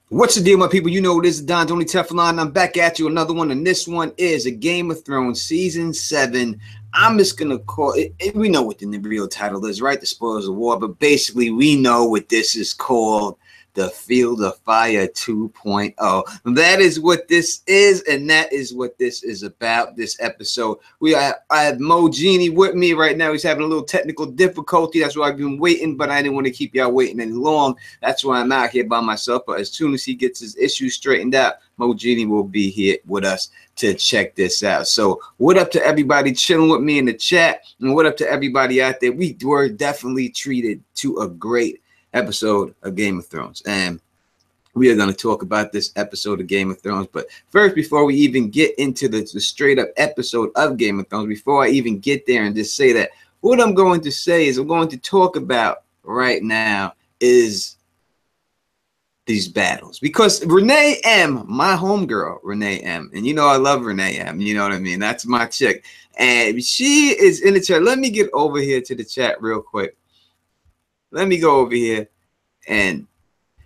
What's the deal, my people? You know, this is Don Tony Teflon. I'm back at you. Another one, and this one is a Game of Thrones Season 7. I'm just going to call it, we know what the real title is, right? The Spoils of War, but basically we know what this is called, the Field of Fire 2.0. That is what this is, and that is what this is about, this episode. I have Mo Genie with me right now. He's having a little technical difficulty. That's why I've been waiting, but I didn't want to keep y'all waiting any long. That's why I'm out here by myself. But as soon as he gets his issues straightened out, Mo Genie will be here with us to check this out. So what up to everybody chilling with me in the chat, and what up to everybody out there? We were definitely treated to a great episode of Game of Thrones, and we are going to talk about this episode of Game of Thrones. But first, before we even get into the straight up episode of Game of Thrones, before I even get there and just say that, what I'm going to say is I'm going to talk about right now is these battles, because Renee M, my homegirl, Renee M, and you know I love Renee M, you know what I mean? That's my chick, and she is in the chat. Let me get over here to the chat real quick. Let me go over here and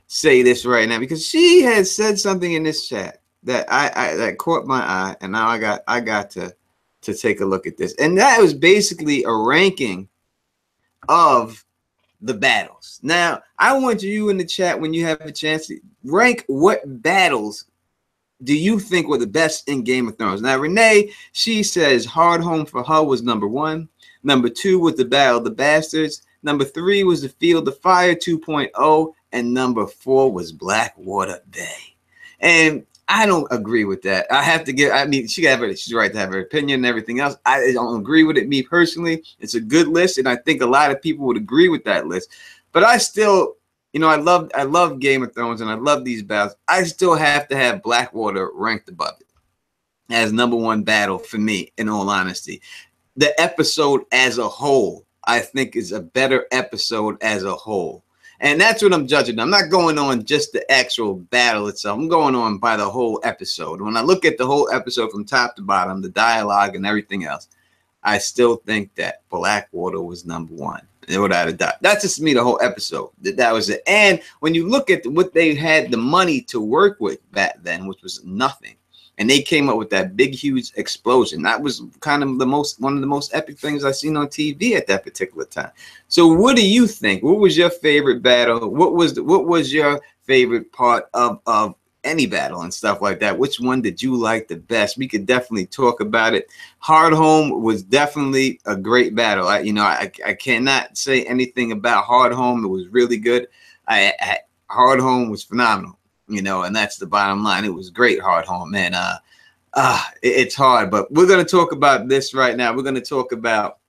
say this right now, because she has said something in this chat that that caught my eye, and now I got to take a look at this, and that was basically a ranking of the battles. Now, I want you in the chat, when you have a chance, to rank what battles do you think were the best in Game of Thrones. Now, Renee, she says Hard Home for her was number 1. Number 2 was the Battle of the Bastards. Number 3 was the Field of Fire 2.0. And number 4 was Blackwater Bay. And I don't agree with that. I have to give, I mean, she's right to have her opinion and everything else. I don't agree with it, me personally. It's a good list, and I think a lot of people would agree with that list. But I still, you know, I love Game of Thrones, and I love these battles. I still have to have Blackwater ranked above it as number 1 battle for me, in all honesty. The episode as a whole, I think, is a better episode as a whole. And that's what I'm judging. I'm not going on just the actual battle itself. I'm going on by the whole episode. When I look at the whole episode from top to bottom, the dialogue and everything else, I still think that Blackwater was number 1, without a doubt. That's just me, the whole episode. That was it. And when you look at what they had the money to work with back then, which was nothing, and they came up with that big, huge explosion. That was kind of one of the most epic things I've seen on TV at that particular time. So what do you think? What was your favorite battle? What was your favorite part of any battle and stuff like that? Which one did you like the best? We could definitely talk about it. Hard Home was definitely a great battle. I cannot say anything about Hard Home. It was really good. Hard Home was phenomenal. You know, and that's the bottom line. It was great, Hard Home, man. It's hard, but we're going to talk about this right now. We're going to talk about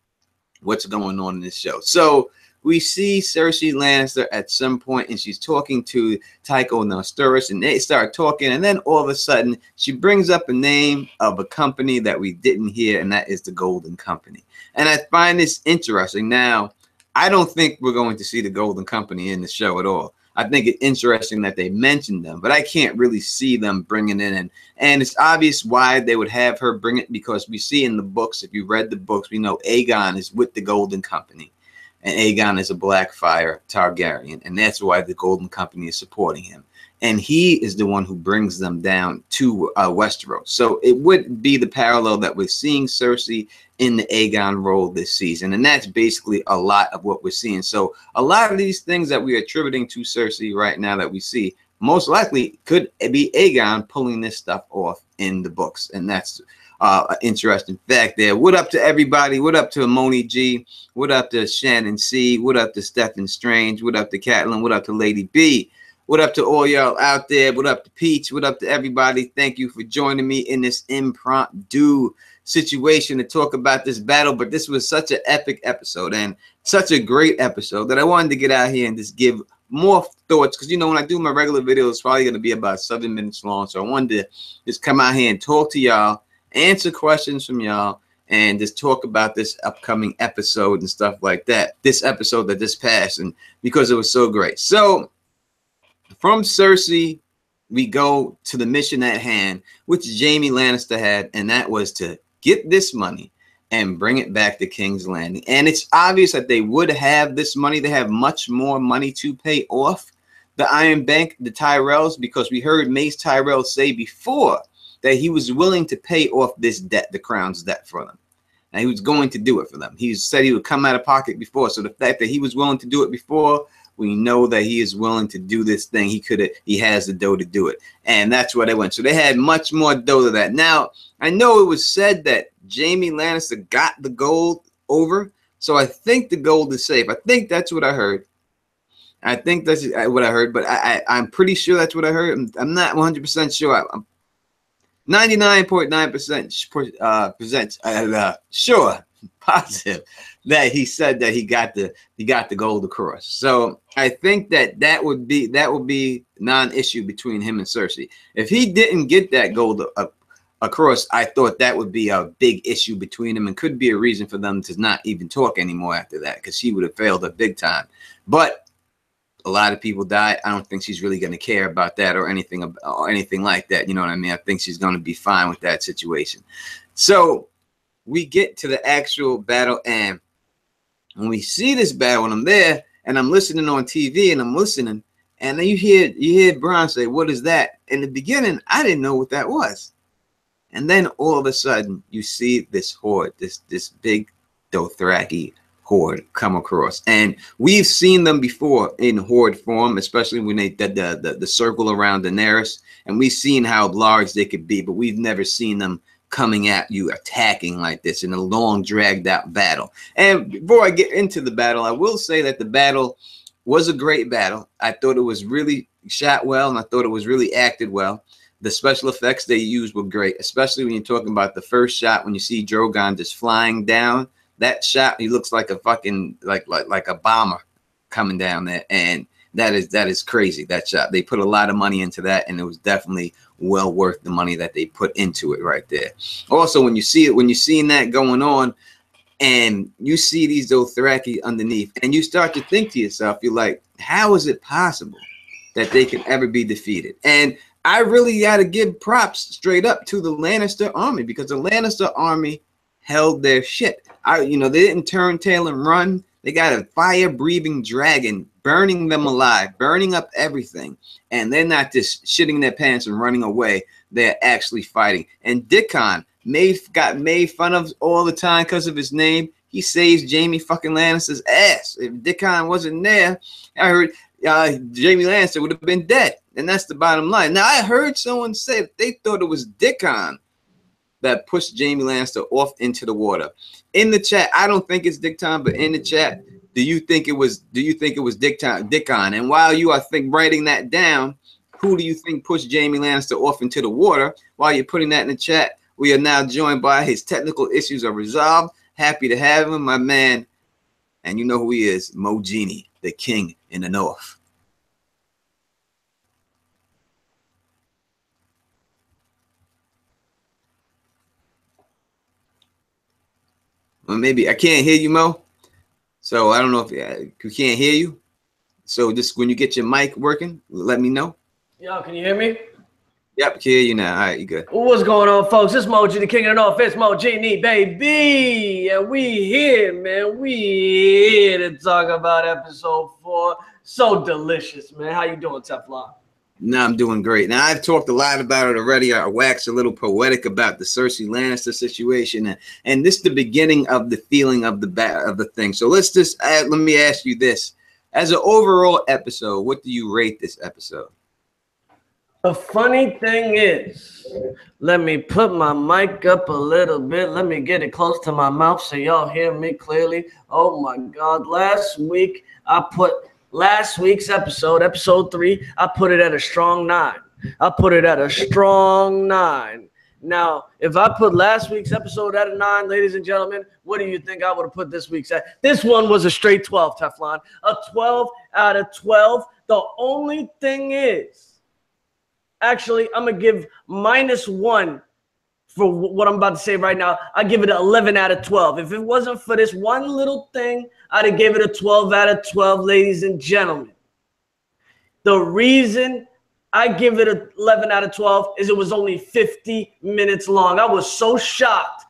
what's going on in this show. So we see Cersei Lannister at some point, and she's talking to Tycho Nestoris, and they start talking, and then all of a sudden, she brings up a name of a company that we didn't hear, and that is the Golden Company. And I find this interesting. Now, I don't think we're going to see the Golden Company in the show at all. I think it's interesting that they mentioned them, but I can't really see them bringing it in. And it's obvious why they would have her bring it, because we see in the books, if you read the books, we know Aegon is with the Golden Company. And Aegon is a Blackfire Targaryen, and that's why the Golden Company is supporting him. And he is the one who brings them down to Westeros. So it would be the parallel that we're seeing Cersei in the Aegon role this season. And that's basically a lot of what we're seeing. So a lot of these things that we're attributing to Cersei right now that we see, most likely could be Aegon pulling this stuff off in the books. And that's an interesting fact there. What up to everybody? What up to Moni G? What up to Shannon C? What up to Stephen Strange? What up to Catelyn? What up to Lady B? What up to all y'all out there? What up to Peach? What up to everybody? Thank you for joining me in this impromptu situation to talk about this battle. But this was such an epic episode and such a great episode that I wanted to get out here and just give more thoughts, because, you know, when I do my regular video, it's probably going to be about 7 minutes long. So I wanted to just come out here and talk to y'all, answer questions from y'all, and just talk about this upcoming episode and stuff like that. This episode that just passed, and because it was so great. So from Cersei, we go to the mission at hand, which Jaime Lannister had, and that was to get this money and bring it back to King's Landing. And it's obvious that they would have this money. They have much more money to pay off the Iron Bank, the Tyrells, because we heard Mace Tyrell say before that he was willing to pay off this debt, the crown's debt, for them. And he was going to do it for them. He said he would come out of pocket before. So the fact that he was willing to do it before, we know that he is willing to do this thing. He has the dough to do it. And that's where they went. So they had much more dough than that. Now, I know it was said that Jaime Lannister got the gold over. So I think the gold is safe. I think that's what I heard. I think that's what I heard. But I'm pretty sure that's what I heard. I'm not 100% sure. I'm 99.9% sure, positive that he said that he got the gold across. So I think that would be non-issue between him and Cersei. If he didn't get that gold across, I thought that would be a big issue between them and could be a reason for them to not even talk anymore after that, because she would have failed her big time. But a lot of people died. I don't think she's really going to care about that or anything like that. You know what I mean? I think she's going to be fine with that situation. So we get to the actual battle, and when we see this battle, and I'm there, and I'm listening on TV, and I'm listening, and then you hear Bran say, "What is that?" In the beginning, I didn't know what that was, and then all of a sudden, you see this horde, this big Dothraki horde come across, and we've seen them before in horde form, especially when they did the circle around Daenerys, and we've seen how large they could be, but we've never seen them coming at you, attacking like this in a long, dragged out battle. And before I get into the battle, I will say that the battle was a great battle. I thought it was really shot well, and I thought it was really acted well. The special effects they used were great, especially when you're talking about the first shot when you see Drogon just flying down. That shot, he looks like a fucking like a bomber coming down there, and that is crazy. That shot, they put a lot of money into that, and it was definitely well worth the money that they put into it right there. Also, when you see it, when you're seeing that going on, and you see these Dothraki underneath, and you start to think to yourself, you're like, how is it possible that they can ever be defeated? And I really got to give props straight up to the Lannister army, because the Lannister army held their shit. They didn't turn tail and run. They got a fire-breathing dragon burning them alive, burning up everything. And they're not just shitting their pants and running away. They're actually fighting. And Dickon got made fun of all the time because of his name. He saves Jaime fucking Lannister's ass. If Dickon wasn't there, I heard Jaime Lannister would have been dead. And that's the bottom line. Now, I heard someone say that they thought it was Dickon that pushed Jaime Lannister off into the water. In the chat, I don't think it's Dickon, but in the chat, do you think it was Dickon? And while you are writing that down, who do you think pushed Jaime Lannister off into the water? While you're putting that in the chat, we are now joined by his technical issues are resolved. Happy to have him, my man. And you know who he is, Mo Genie, the king in the north. Well, maybe I can't hear you, Mo. So I don't know if you can't hear you. So just when you get your mic working, let me know. Yo, can you hear me? Yep, can hear you now. All right, you good. What's going on, folks? It's Mo G, the king of the north. It's Mo Genie, baby. And we here, man. We here to talk about episode 4. So delicious, man. How you doing, Teflon? No, I'm doing great. Now, I've talked a lot about it already. I waxed a little poetic about the Cersei Lannister situation, and this is the beginning of the feeling of the thing. So let's just let me ask you this: as an overall episode, what do you rate this episode? The funny thing is, let me put my mic up a little bit. Let me get it close to my mouth so y'all hear me clearly. Oh my God! Last week I put. Last week's episode 3, I put it at a strong 9. I put it at a strong 9. Now, if I put last week's episode at a 9, ladies and gentlemen, what do you think I would have put this week's at? This one was a straight 12, Teflon. A 12 out of 12. The only thing is, actually, I'm going to give -1 for what I'm about to say right now. I give it an 11 out of 12. If it wasn't for this one little thing, I'd have gave it a 12 out of 12, ladies and gentlemen. The reason I give it an 11 out of 12 is it was only 50 minutes long. I was so shocked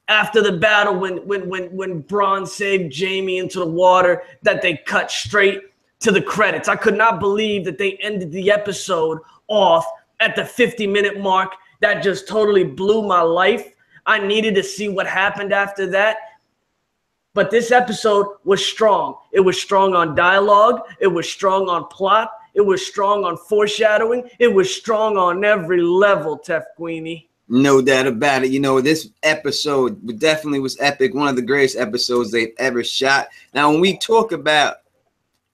after the battle when Bronn saved Jaime into the water that they cut straight to the credits. I could not believe that they ended the episode off at the 50-minute mark. That just totally blew my life. I needed to see what happened after that. But this episode was strong. It was strong on dialogue. It was strong on plot. It was strong on foreshadowing. It was strong on every level, Tef Queenie. No doubt about it. You know, this episode definitely was epic. One of the greatest episodes they've ever shot. Now, when we talk about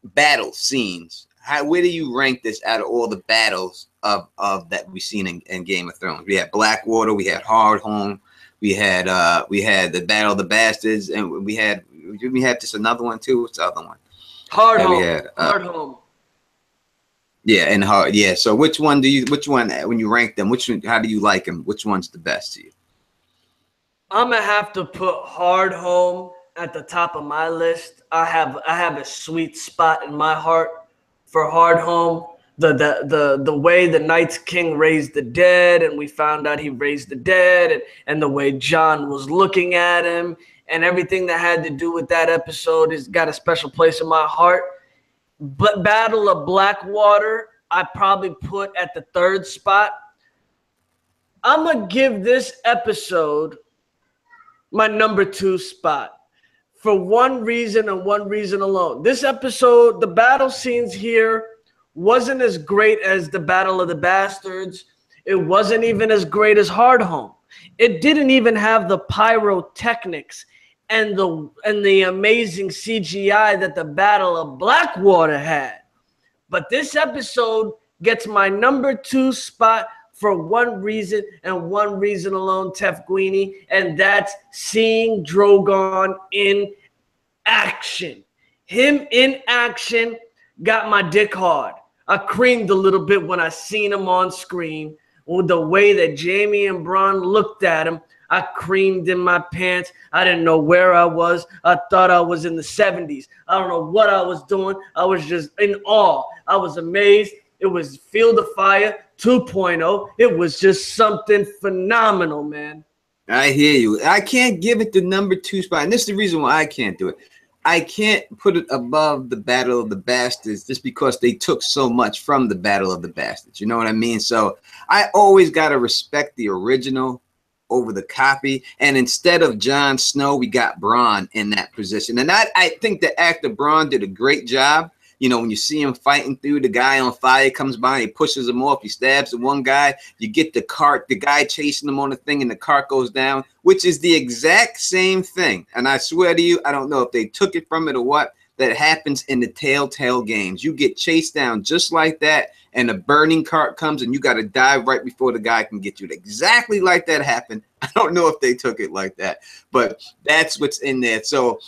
battle scenes, where do you rank this out of all the battles of that we've seen in Game of Thrones? We had Blackwater, we had Hardhome, we had the Battle of the Bastards, and we had just another one too. What's the other one? Hardhome. Hardhome. Yeah, and hard. Yeah. So which one when you rank them? How do you like them? Which one's the best to you? I'm gonna have to put Hardhome at the top of my list. I have a sweet spot in my heart for Hardhome. The way the Night's King raised the dead, and we found out he raised the dead, and the way Jon was looking at him, and everything that had to do with that episode has got a special place in my heart. But Battle of Blackwater, I probably put at the third spot. I'm going to give this episode my number 2 spot for one reason and one reason alone. This episode, the battle scenes here wasn't as great as the Battle of the Bastards. It wasn't even as great as Hardhome. It didn't even have the pyrotechnics and the amazing CGI that the Battle of Blackwater had. But this episode gets my number 2 spot for one reason and one reason alone, Tef Queenie, and that's seeing Drogon in action. Him in action got my dick hard. I creamed a little bit when I seen him on screen. With the way that Jaime and Bran looked at him, I creamed in my pants. I didn't know where I was. I thought I was in the 70s. I don't know what I was doing. I was just in awe. I was amazed. It was Field of Fire 2.0. It was just something phenomenal, man. I hear you. I can't give it the number 2 spot. And this is the reason why I can't do it. I can't put it above the Battle of the Bastards just because they took so much from the Battle of the Bastards. You know what I mean? So I always got to respect the original over the copy. And instead of Jon Snow, we got Bronn in that position. And I think the actor Bronn did a great job. You know, when you see him fighting through, the guy on fire comes by, he pushes him off, he stabs the one guy, you get the cart, the guy chasing him on the thing, and the cart goes down, which is the exact same thing. And I swear to you, I don't know if they took it from it or what, that happens in the Telltale games. You get chased down just like that, and a burning cart comes, and you got to dive right before the guy can get you. Exactly like that happened. I don't know if they took it like that, but that's what's in there. So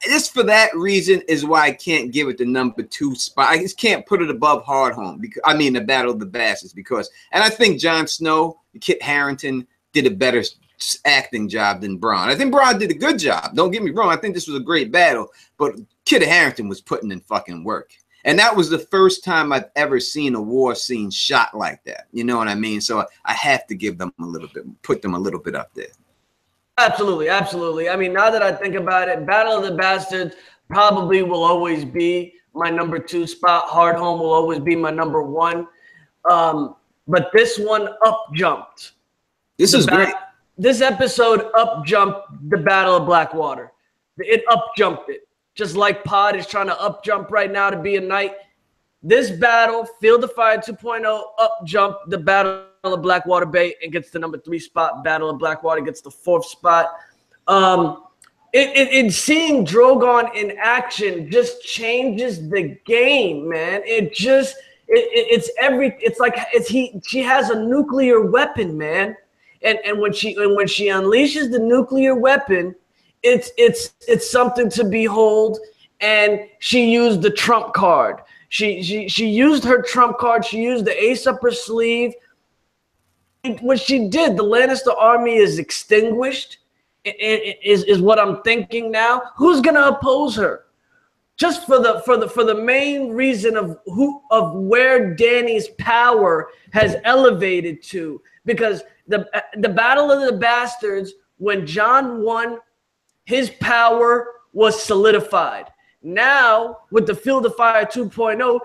just for that reason is why I can't give it the number 2 spot. I just can't put it above Hardhome, because I mean the Battle of the Bastards, because, and I think Jon Snow, Kit Harington did a better acting job than Bronn. I think Bronn did a good job. Don't get me wrong. I think this was a great battle, but Kit Harington was putting in fucking work. And that was the first time I've ever seen a war scene shot like that. You know what I mean? So I have to give them a little bit, put them a little bit up there. Absolutely, absolutely. I mean, now that I think about it, Battle of the Bastards probably will always be my number 2 spot. Hardhome will always be my number 1. But this one up jumped. This is great. This episode up jumped the Battle of Blackwater. It up jumped it. Just like Pod is trying to up jump right now to be a knight. This battle, Field of Fire 2.0, up jump the Battle of Blackwater Bay and gets the number 3 spot. Battle of Blackwater gets the 4th spot. Seeing Drogon in action just changes the game, man. She has a nuclear weapon, man. And when she unleashes the nuclear weapon, it's something to behold. And she used the trump card. She used her trump card. She used the ace up her sleeve. What she did, the Lannister army is extinguished. Is what I'm thinking now. Who's gonna oppose her? Just for the main reason of where Dany's power has elevated to, because the Battle of the Bastards, when Jon won, his power was solidified. Now, with the Field of Fire 2.0,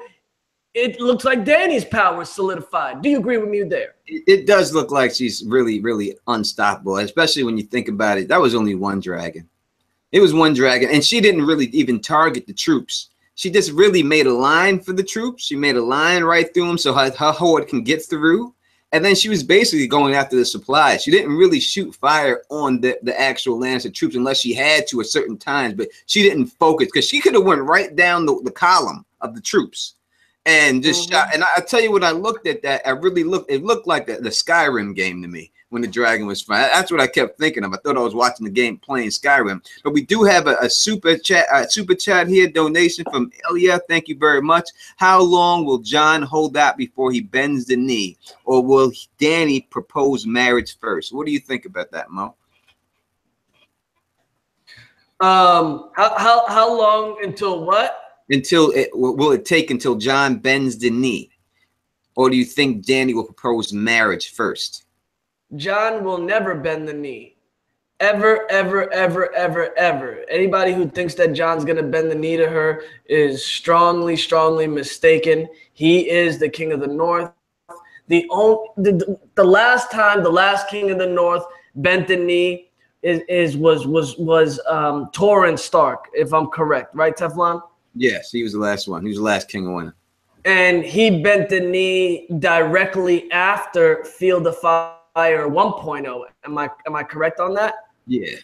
it looks like Dany's power is solidified. Do you agree with me there? It does look like she's really, really unstoppable, especially when you think about it. That was only one dragon. It was one dragon, and she didn't really even target the troops. She just really made a line for the troops. She made a line right through them so her horde can get through. And then she was basically going after the supplies. She didn't really shoot fire on the actual lands of troops unless she had to at certain times, but she didn't focus because she could have went right down the column of the troops and just shot. And I tell you what, I looked at that. It looked like the Skyrim game to me when the dragon was flying. That's what I kept thinking of. I thought I was watching the game playing Skyrim. But we do have a super chat here, donation from Ilya. Thank you very much. How long will Jon hold out before he bends the knee? Or will Dany propose marriage first? What do you think about that, Mo? How long until what? Will it take until Jon bends the knee? Or do you think Dany will propose marriage first? Jon will never bend the knee. Ever, ever, ever, ever, ever. Anybody who thinks that Jon's going to bend the knee to her is strongly, strongly mistaken. He is the king of the north. The last time the last king of the north bent the knee was Torrhen Stark, if I'm correct. Right, Teflon? Yes, he was the last one. He was the last king of winter. And he bent the knee directly after Field of Fire 1.0. Am I correct on that? Yeah.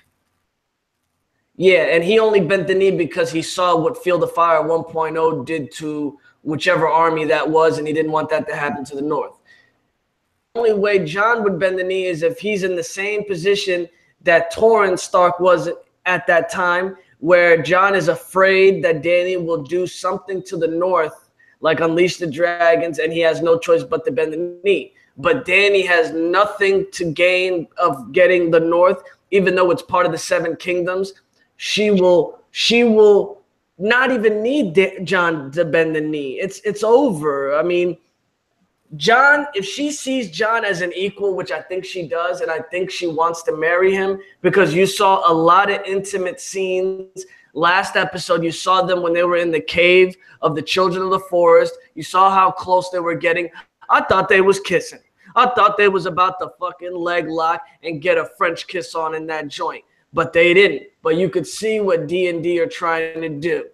Yeah, and he only bent the knee because he saw what Field of Fire 1.0 did to whichever army that was, and he didn't want that to happen to the north. The only way Jon would bend the knee is if he's in the same position that Torrhen Stark was at that time, where Jon is afraid that Dany will do something to the north, like unleash the dragons, and he has no choice but to bend the knee. But Dany has nothing to gain of getting the north, even though it's part of the Seven Kingdoms. She will not even need Jon to bend the knee. It's over. I mean, Jon, if she sees Jon as an equal, which I think she does, and I think she wants to marry him, because you saw a lot of intimate scenes. Last episode, you saw them when they were in the cave of the Children of the Forest. You saw how close they were getting. I thought they was kissing. I thought they was about to fucking leg lock and get a French kiss on in that joint. But they didn't. But you could see what D&D are trying to do.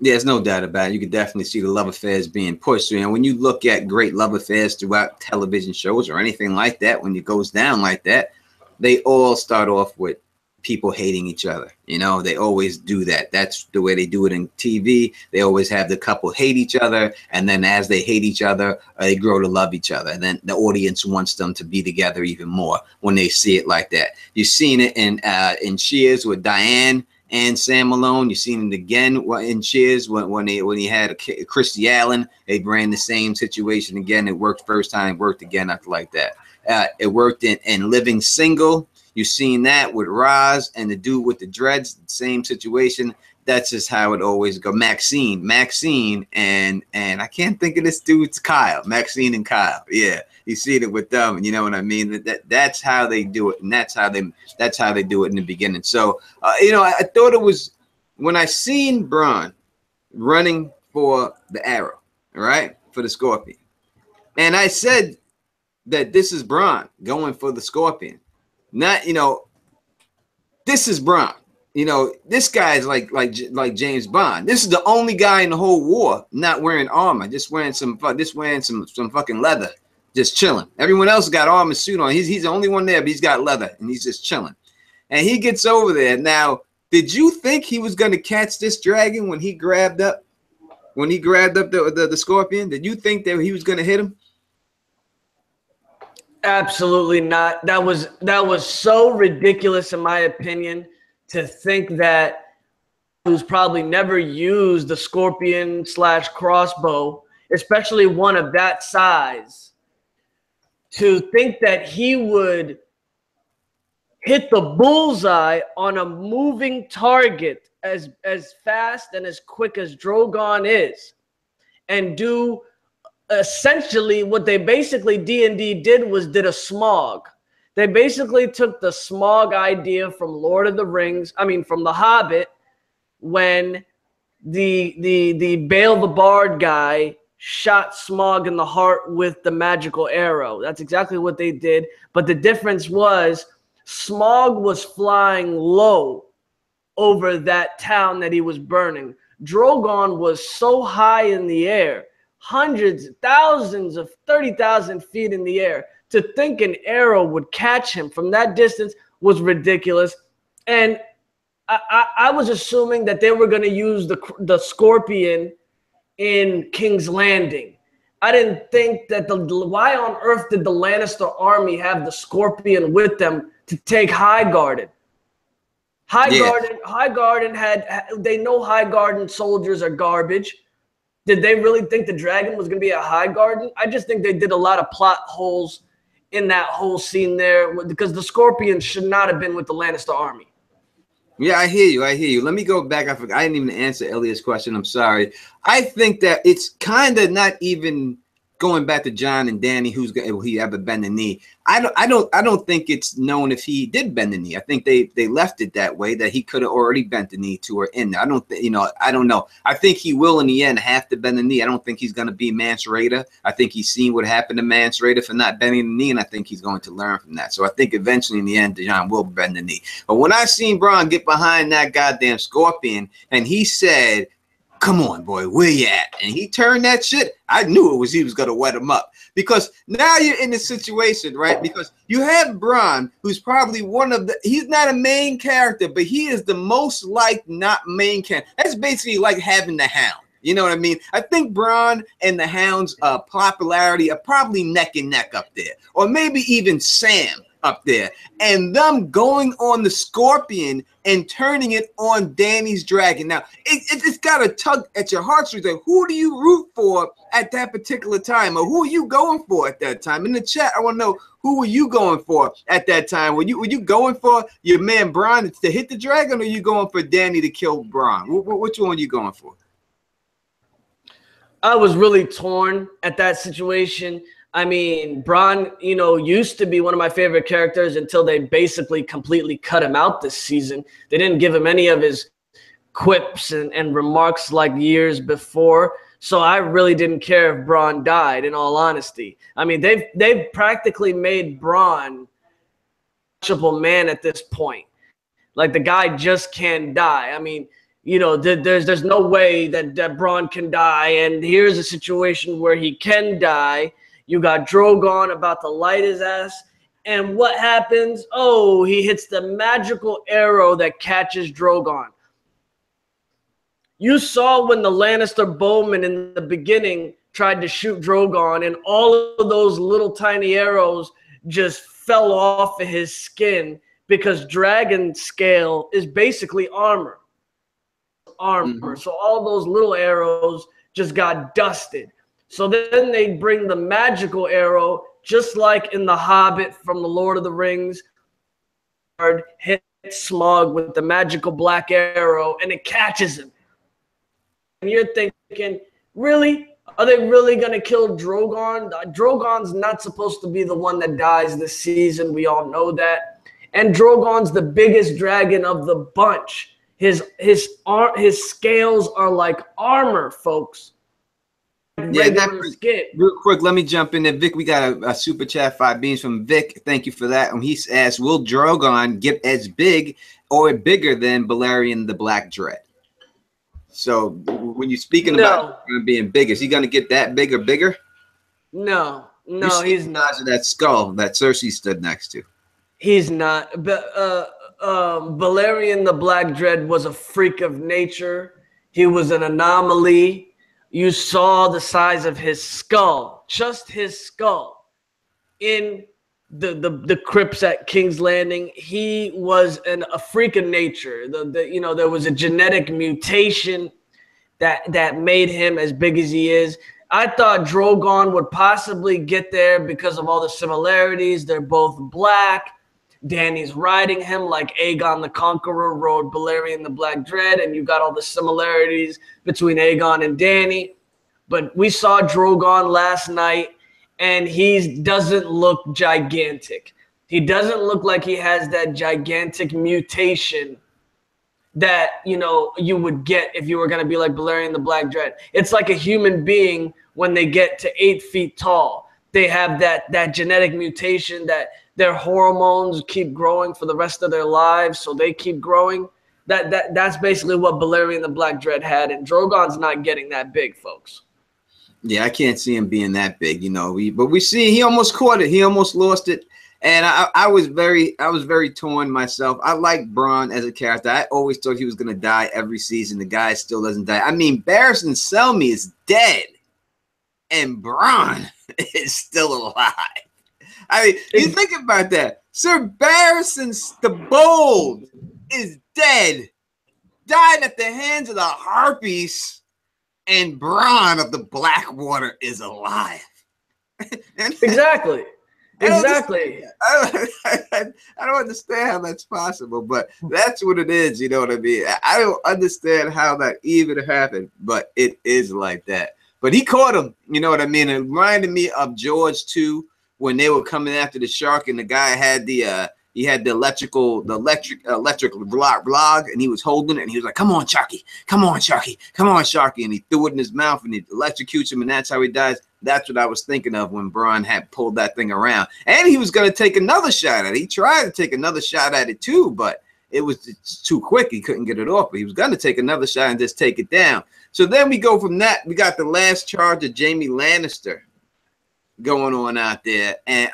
Yeah, there's no doubt about it. You could definitely see the love affairs being pushed. And when you look at great love affairs throughout television shows or anything like that, when it goes down like that, they all start off with people hating each other. You know, they always do that. That's the way they do it in TV. They always have the couple hate each other, and then as they hate each other, they grow to love each other. And then the audience wants them to be together even more when they see it like that. You've seen it in Cheers with Diane and Sam Malone. You've seen it again in Cheers when he had Christy Allen. They ran the same situation again. It worked first time, it worked again after like that. It worked in Living Single. You've seen that with Roz and the dude with the dreads, same situation. That's just how it always goes. Maxine, and I can't think of this dude's Kyle. Maxine and Kyle. Yeah, you see it with them, you know what I mean? That's how they do it, and that's how they do it in the beginning. So you know, I thought it was when I seen Bronn running for the arrow, right, for the scorpion, and I said that this is Bronn going for the scorpion. Not, you know, this is Bronn. You know, this guy is like James Bond. This is the only guy in the whole war not wearing armor, just wearing some fucking leather, just chilling. Everyone else got armor suit on. He's the only one there, but he's got leather and he's just chilling. And he gets over there. Now, did you think he was gonna catch this dragon when he grabbed up the scorpion? Did you think that he was gonna hit him? Absolutely not. That was so ridiculous, in my opinion, to think that who's probably never used the scorpion / crossbow, especially one of that size, to think that he would hit the bullseye on a moving target as fast and as quick as Drogon is, and do essentially what they basically D&D did a smog. They basically took the smog idea from Lord of the Rings, from The Hobbit, when the Bael the Bard guy shot Smaug in the heart with the magical arrow. That's exactly what they did. But the difference was Smaug was flying low over that town that he was burning. Drogon was so high in the air, hundreds, thousands of 30,000 feet in the air. To think an arrow would catch him from that distance was ridiculous. And I was assuming that they were going to use the Scorpion in King's Landing. I didn't think that why on earth did the Lannister army have the Scorpion with them to take Highgarden? Highgarden they know Highgarden soldiers are garbage. Did they really think the dragon was going to be a Highgarden? I just think they did a lot of plot holes in that whole scene there because the Scorpion should not have been with the Lannister army. Yeah, I hear you. Let me go back. I didn't even answer Elliot's question. I'm sorry. I think that it's kind of not even going back to Jon and Dany, will he ever bend the knee? I don't think it's known if he did bend the knee. I think they left it that way, that he could have already bent the knee to her in there. I don't know. I think he will in the end have to bend the knee. I don't think he's going to be Mance Rayder. I think he's seen what happened to Mance Rayder for not bending the knee, and I think he's going to learn from that. So I think eventually in the end, Jon will bend the knee. But when I seen Bronn get behind that goddamn Scorpion and he said, "Come on, boy, where you at?" and he turned that shit, I knew he was going to wet him up. Because now you're in the situation, right? Because you have Bronn, who's probably he's not a main character, but he is the most liked not main character. That's basically like having the Hound. You know what I mean? I think Bronn and the Hound's popularity are probably neck and neck up there. Or maybe even Sam up there. And them going on the Scorpion and turning it on Dany's dragon. Now, it's got a tug at your heartstrings. Like, who do you root for at that particular time? Or who are you going for at that time? In the chat, I want to know, who were you going for at that time? Were you going for your man Bronn to hit the dragon, or are you going for Dany to kill Bronn? Which one are you going for? I was really torn at that situation. I mean, Bronn, used to be one of my favorite characters until they basically completely cut him out this season. They didn't give him any of his quips and remarks like years before. So I really didn't care if Bronn died, in all honesty. I mean, they've practically made Bronn a touchable man at this point. Like, the guy just can't die. I mean, there's no way that Bronn can die. And here's a situation where he can die. You got Drogon about to light his ass. And what happens? Oh, he hits the magical arrow that catches Drogon. You saw when the Lannister bowman in the beginning tried to shoot Drogon, and all of those little tiny arrows just fell off of his skin because dragon scale is basically armor. So all those little arrows just got dusted. So then they bring the magical arrow, just like in The Hobbit from The Lord of the Rings. Hit Smaug with the magical black arrow, and it catches him. And you're thinking, really? Are they really going to kill Drogon? Drogon's not supposed to be the one that dies this season. We all know that. And Drogon's the biggest dragon of the bunch. His scales are like armor, folks. Yeah, real quick, let me jump in there. Vic, we got a super chat, 5 beans from Vic. Thank you for that. And he asked, will Drogon get as big or bigger than Balerion the Black Dread? So when you're speaking about being big, is he going to get that big or bigger? No, he's not. Of that skull that Cersei stood next to. He's not. But Balerion the Black Dread was a freak of nature. He was an anomaly. You saw the size of his skull, just his skull, in the crypts at King's Landing. He was a freak of nature. There was a genetic mutation that made him as big as he is. I thought Drogon would possibly get there because of all the similarities. They're both black. Dany's riding him like Aegon the Conqueror rode Balerion the Black Dread, and you got all the similarities between Aegon and Dany. But we saw Drogon last night, and he doesn't look gigantic. He doesn't look like he has that gigantic mutation that, you know, you would get if you were going to be like Balerion the Black Dread. It's like a human being when they get to 8 feet tall. They have that genetic mutation that their hormones keep growing for the rest of their lives, so they keep growing. That's basically what Balerion the Black Dread had, and Drogon's not getting that big, folks. Yeah, I can't see him being that big, you know. But we see he almost caught it. He almost lost it. And I was very torn myself. I like Bronn as a character. I always thought he was gonna die every season. The guy still doesn't die. I mean, Barristan Selmy is dead, and Bronn is still alive. I mean, you think about that. Sir Barristan the Bold is dead, died at the hands of the Harpies, and Bronn of the Blackwater is alive. Exactly. Exactly. I don't understand how that's possible, but that's what it is. You know what I mean? I don't understand how that even happened, but it is like that. But he caught him. You know what I mean? It reminded me of George too, when they were coming after the shark, and the guy had the electric blog, and he was holding it, and he was like, "Come on, Sharky, come on, Sharky, come on, Sharky," and he threw it in his mouth, and he electrocutes him, and that's how he dies. That's what I was thinking of when Bronn had pulled that thing around, and he was going to take another shot at it. He tried to take another shot at it too, but it was too quick. He couldn't get it off, but he was going to take another shot and just take it down. So then we go from that. We got the last charge of Jaime Lannister going on out there, and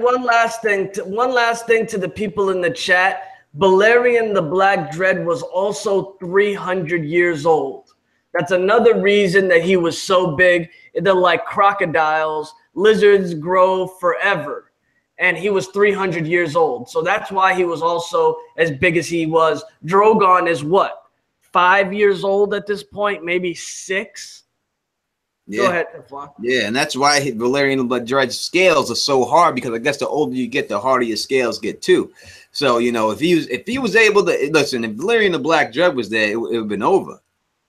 one last thing to the people in the chat. Balerion the Black Dread was also 300 years old. That's another reason that he was so big. They're like crocodiles. Lizards grow forever, and he was 300 years old. So that's why he was also as big as he was. Drogon is what, 5 years old at this point, maybe 6. Yeah. Go ahead, Teflon. Yeah, and that's why Balerion the Black Dread's scales are so hard, because I guess the older you get, the harder your scales get too. So, you know, if he was able to listen, if Balerion the Black Dread was there, it would have been over.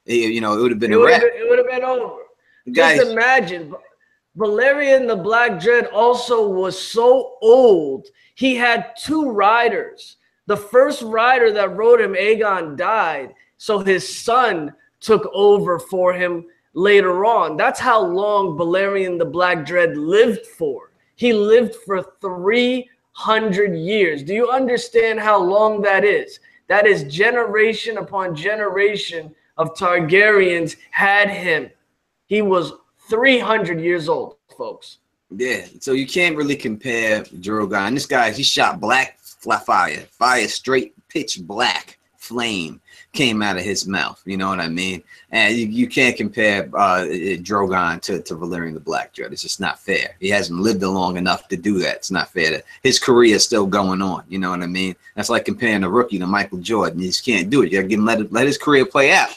You know, it would have been a wrap. It would have been over. Just imagine, Balerion the Black Dread also was so old. He had 2 riders. The first rider that rode him, Aegon, died, so his son took over for him later on. That's how long Balerion the Black Dread lived for. He lived for 300 years. Do you understand how long that is? That is generation upon generation of Targaryens had him. He was 300 years old, folks. Yeah, so you can't really compare Drogon. This guy, he shot black fire, straight pitch black flame came out of his mouth. You know what I mean? And you can't compare Drogon to Balerion the Black Dread. It's just not fair. He hasn't lived long enough to do that. It's not fair. His career is still going on. You know what I mean? That's like comparing a rookie to Michael Jordan. You just can't do it. You got to give him let his career play out.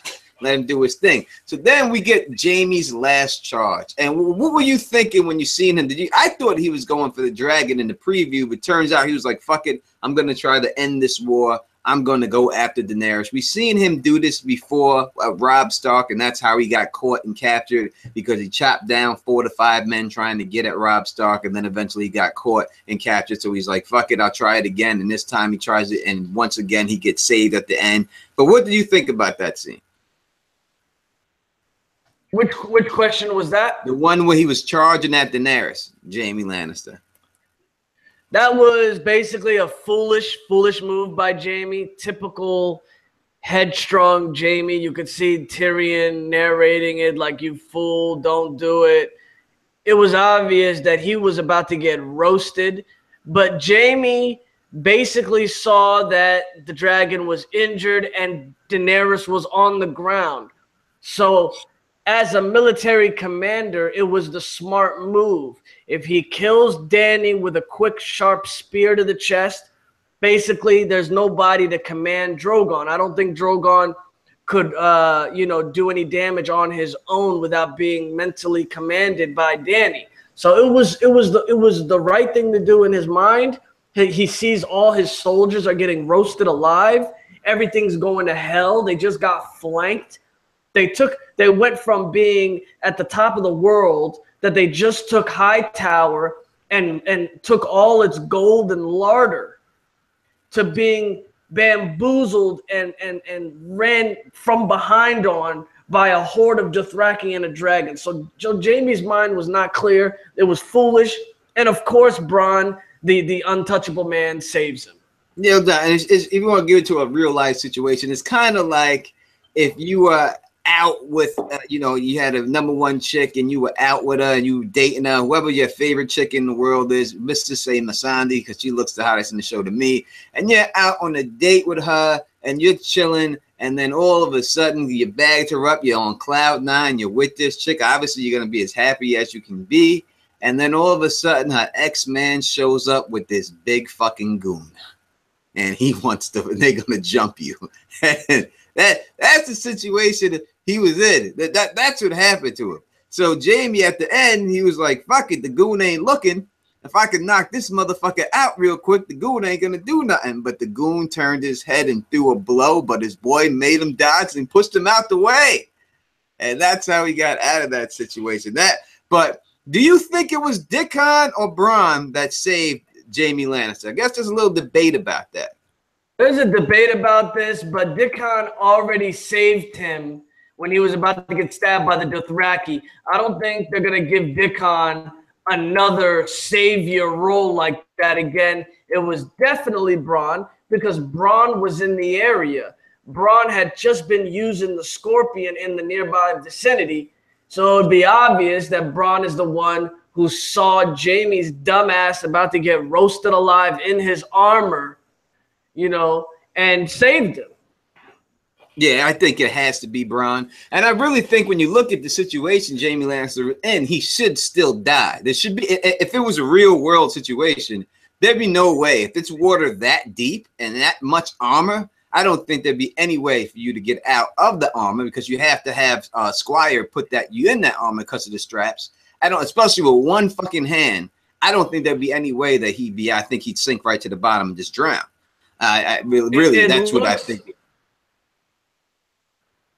Let him do his thing. So then we get Jaime's last charge. And what were you thinking when you seen him? I thought he was going for the dragon in the preview, but turns out he was like, fuck it, I'm going to try to end this war. I'm going to go after Daenerys. We've seen him do this before, Robb Stark, and that's how he got caught and captured, because he chopped down 4 to 5 men trying to get at Robb Stark, and then eventually he got caught and captured. So he's like, fuck it, I'll try it again. And this time he tries it, and once again he gets saved at the end. But what do you think about that scene? Which question was that? The one where he was charging at Daenerys, Jaime Lannister. That was basically a foolish move by Jaime. Typical headstrong Jaime. You could see Tyrion narrating it like, you fool, don't do it. It was obvious that he was about to get roasted. But Jaime basically saw that the dragon was injured and Daenerys was on the ground. So as a military commander, it was the smart move. If he kills Dany with a quick, sharp spear to the chest, basically there's nobody to command Drogon. I don't think Drogon could, do any damage on his own without being mentally commanded by Dany. So it was the right thing to do in his mind. He sees all his soldiers are getting roasted alive. Everything's going to hell. They just got flanked. They went from being at the top of the world, that they just took Hightower and took all its gold and larder, to being bamboozled and ran from behind on by a horde of Dothraki and a dragon. So Jaime's mind was not clear. It was foolish. And of course, Bronn, the untouchable man, saves him. Yeah, and if you want to give it to a real life situation, it's kind of like if you were out with, you had a #1 chick and you were out with her and you were dating her, whoever your favorite chick in the world is, Mr. Say Masandi, because she looks the hottest in the show to me, and you're out on a date with her and you're chilling, and then all of a sudden you bagged her up, you're on cloud 9, you're with this chick, obviously you're going to be as happy as you can be, and then all of a sudden her ex-man shows up with this big fucking goon. And he wants to, they're gonna jump you. That's the situation he was in. That's what happened to him. So Jaime at the end, he was like, fuck it, the goon ain't looking. If I could knock this motherfucker out real quick, the goon ain't gonna do nothing. But the goon turned his head and threw a blow, but his boy made him dodge and pushed him out the way. And that's how he got out of that situation. But do you think it was Dickon or Bronn that saved Jaime Lannister? I guess there's a little debate about that. There's a debate about this, but Dickon already saved him when he was about to get stabbed by the Dothraki. I don't think they're going to give Dickon another savior role like that again. It was definitely Bronn, because Bronn was in the area. Bronn had just been using the Scorpion in the nearby vicinity, so it would be obvious that Bronn is the one who saw Jaime's dumbass about to get roasted alive in his armor, and saved him. Yeah, I think it has to be Bronn. And I really think when you look at the situation Jaime Lannister in, he should still die. There should be, if it was a real world situation, there'd be no way. If it's water that deep and that much armor, I don't think there'd be any way for you to get out of the armor, because you have to have Squire put you in that armor because of the straps. Especially with one fucking hand, I don't think there'd be any way that I think he'd sink right to the bottom and just drown. Really, that's what I think.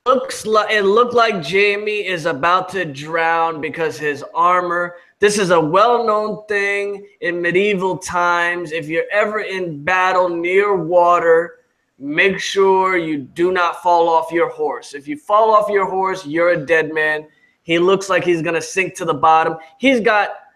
It looked like Jaime is about to drown because his armor. This is a well-known thing in medieval times. If you're ever in battle near water, make sure you do not fall off your horse. If you fall off your horse, you're a dead man. He looks like he's going to sink to the bottom.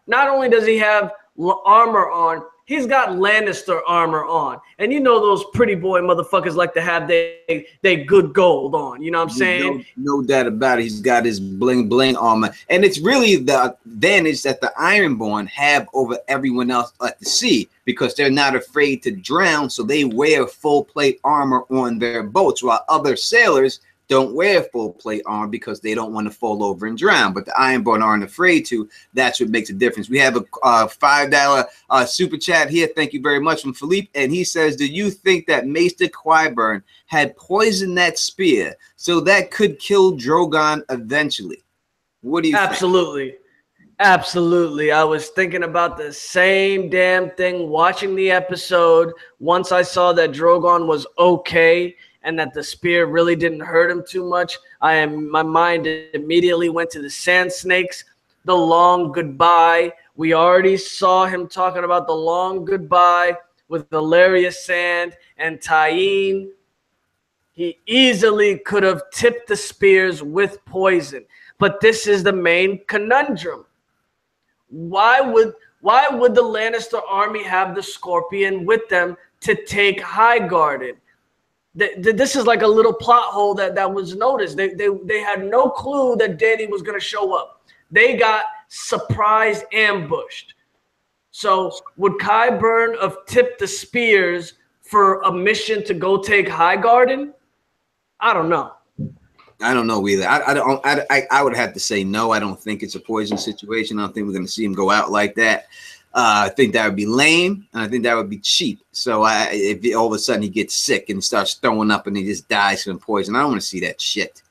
Not only does he have armor on, he's got Lannister armor on. And those pretty boy motherfuckers like to have they good gold on. You know what I'm saying? No doubt about it. He's got his bling bling armor. And it's really the advantage that the Ironborn have over everyone else at the sea, because they're not afraid to drown. So they wear full plate armor on their boats, while other sailors don't wear full plate armor because they don't want to fall over and drown. But the Ironborn aren't afraid to. That's what makes a difference. We have a $5 super chat here. Thank you very much from Philippe. And he says, do you think that Maester Qyburn had poisoned that spear so that could kill Drogon eventually? What do you think? Absolutely. I was thinking about the same damn thing watching the episode. Once I saw that Drogon was okay and that the spear really didn't hurt him too much, my mind immediately went to the Sand Snakes, the long goodbye. We already saw him talking about the long goodbye with Valeria Sand and Tyene. He easily could have tipped the spears with poison. But this is the main conundrum. Why would the Lannister army have the Scorpion with them to take Highgarden? This is like a little plot hole that was noticed. They had no clue that Dany was going to show up. They got surprise ambushed. So would Qyburn have tipped the spears for a mission to go take Highgarden? I don't know. I don't know either. I would have to say no. I don't think it's a poison situation. I don't think we're going to see him go out like that. I think that would be lame, and I think that would be cheap. So if all of a sudden he gets sick and starts throwing up and he just dies from poison, I don't want to see that shit.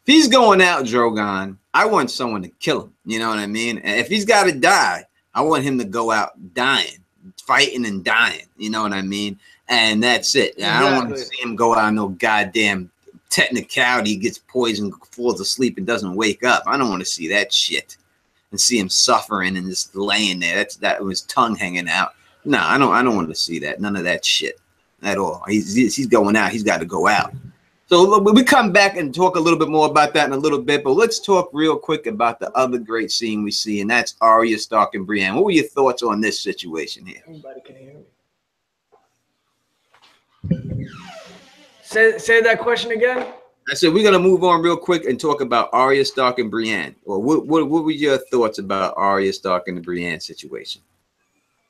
If he's going out, Drogon, I want someone to kill him. You know what I mean? And if he's got to die, I want him to go out dying, fighting and dying. You know what I mean? And that's it. Exactly. I don't want to see him go out no goddamn technicality, gets poisoned, falls asleep, and doesn't wake up. I don't want to see that shit and see him suffering and just laying there. That with his tongue hanging out. No, I don't want to see that. None of that shit. at all. He's going out. He's got to go out. So we come back and talk a little bit more about that in a little bit, but let's talk real quick about the other great scene we see, and that's Arya Stark and Brienne. What were your thoughts on this situation here? Everybody can hear me. Say that question again. I said we're gonna move on real quick and talk about Arya Stark and Brienne. Or what were your thoughts about Arya Stark and the Brienne situation?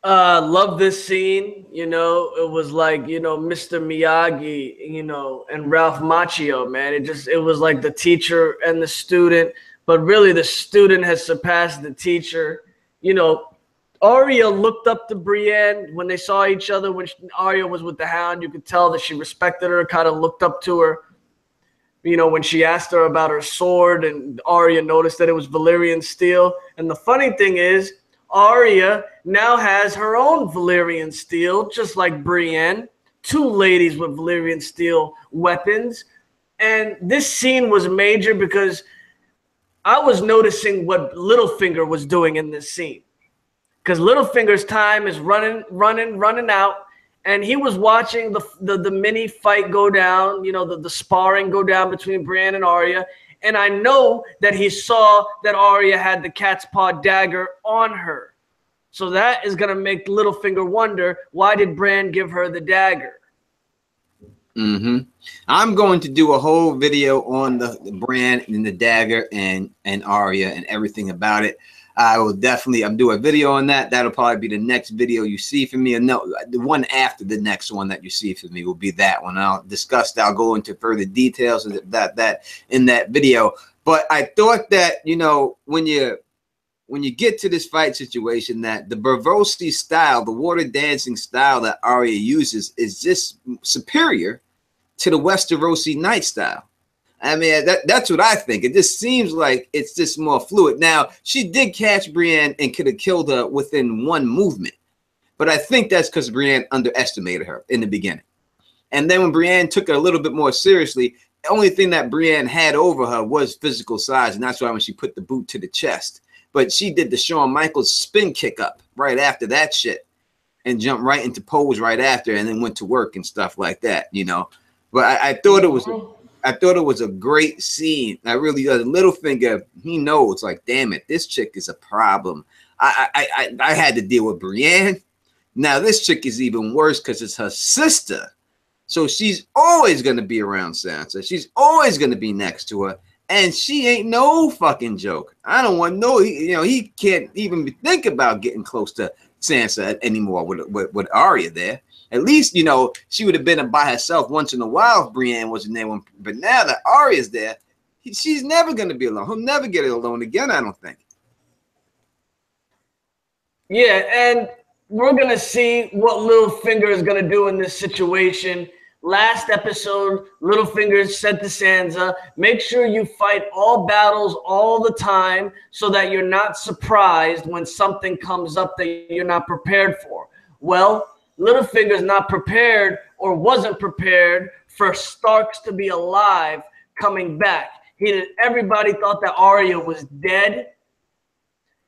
Love this scene. You know, it was like, you know, Mr. Miyagi, you know, and Ralph Macchio, man. It was like the teacher and the student, but really the student has surpassed the teacher. You know, Arya looked up to Brienne when they saw each other. When Arya was with the Hound, you could tell that she respected her, kind of looked up to her. You know, when she asked her about her sword, and Arya noticed that it was Valyrian steel. And the funny thing is, Arya now has her own Valyrian steel, just like Brienne. 2 ladies with Valyrian steel weapons. And this scene was major because I was noticing what Littlefinger was doing in this scene. Because Littlefinger's time is running out. And he was watching the mini fight go down, you know, the sparring go down between Brienne and Arya. And I know that he saw that Arya had the cat's paw dagger on her. So that is going to make Littlefinger wonder, why did Bran give her the dagger? I'm going to do a whole video on the Bran and the dagger and Arya and everything about it. I will definitely, I'm doing a video on that. That'll probably be the next video you see from me. And no, the one after the next one that you see from me will be that one. I'll go into further details of that in that video. But I thought that, you know, when you get to this fight situation, that the Braavosi style, the water dancing style that Arya uses is just superior to the Westerosi night style. I mean, that's what I think. It just seems like it's just more fluid. Now, she did catch Brienne and could have killed her within one movement. But I think that's because Brienne underestimated her in the beginning. And then when Brienne took it a little bit more seriously, the only thing that Brienne had over her was physical size. And that's why when she put the boot to the chest. But she did the Shawn Michaels spin kick up right after that shit. And jumped right into pose right after and then went to work and stuff like that, you know. But I thought it was a great scene. I really Littlefinger, he knows, like, damn it, this chick is a problem. I had to deal with Brienne. Now this chick is even worse because it's her sister. So she's always gonna be around Sansa. She's always gonna be next to her. And she ain't no fucking joke. I don't want no, you know, he can't even think about getting close to Sansa anymore with Arya there. At least, you know, she would have been by herself once in a while if Brienne wasn't there. But now that Arya's there, she's never going to be alone. He'll never get alone again, I don't think. Yeah, and we're going to see what Littlefinger is going to do in this situation. Last episode, Littlefinger said to Sansa, make sure you fight all battles all the time so that you're not surprised when something comes up that you're not prepared for. Well, Littlefinger's not prepared or wasn't prepared for Starks to be alive coming back. Everybody thought that Arya was dead.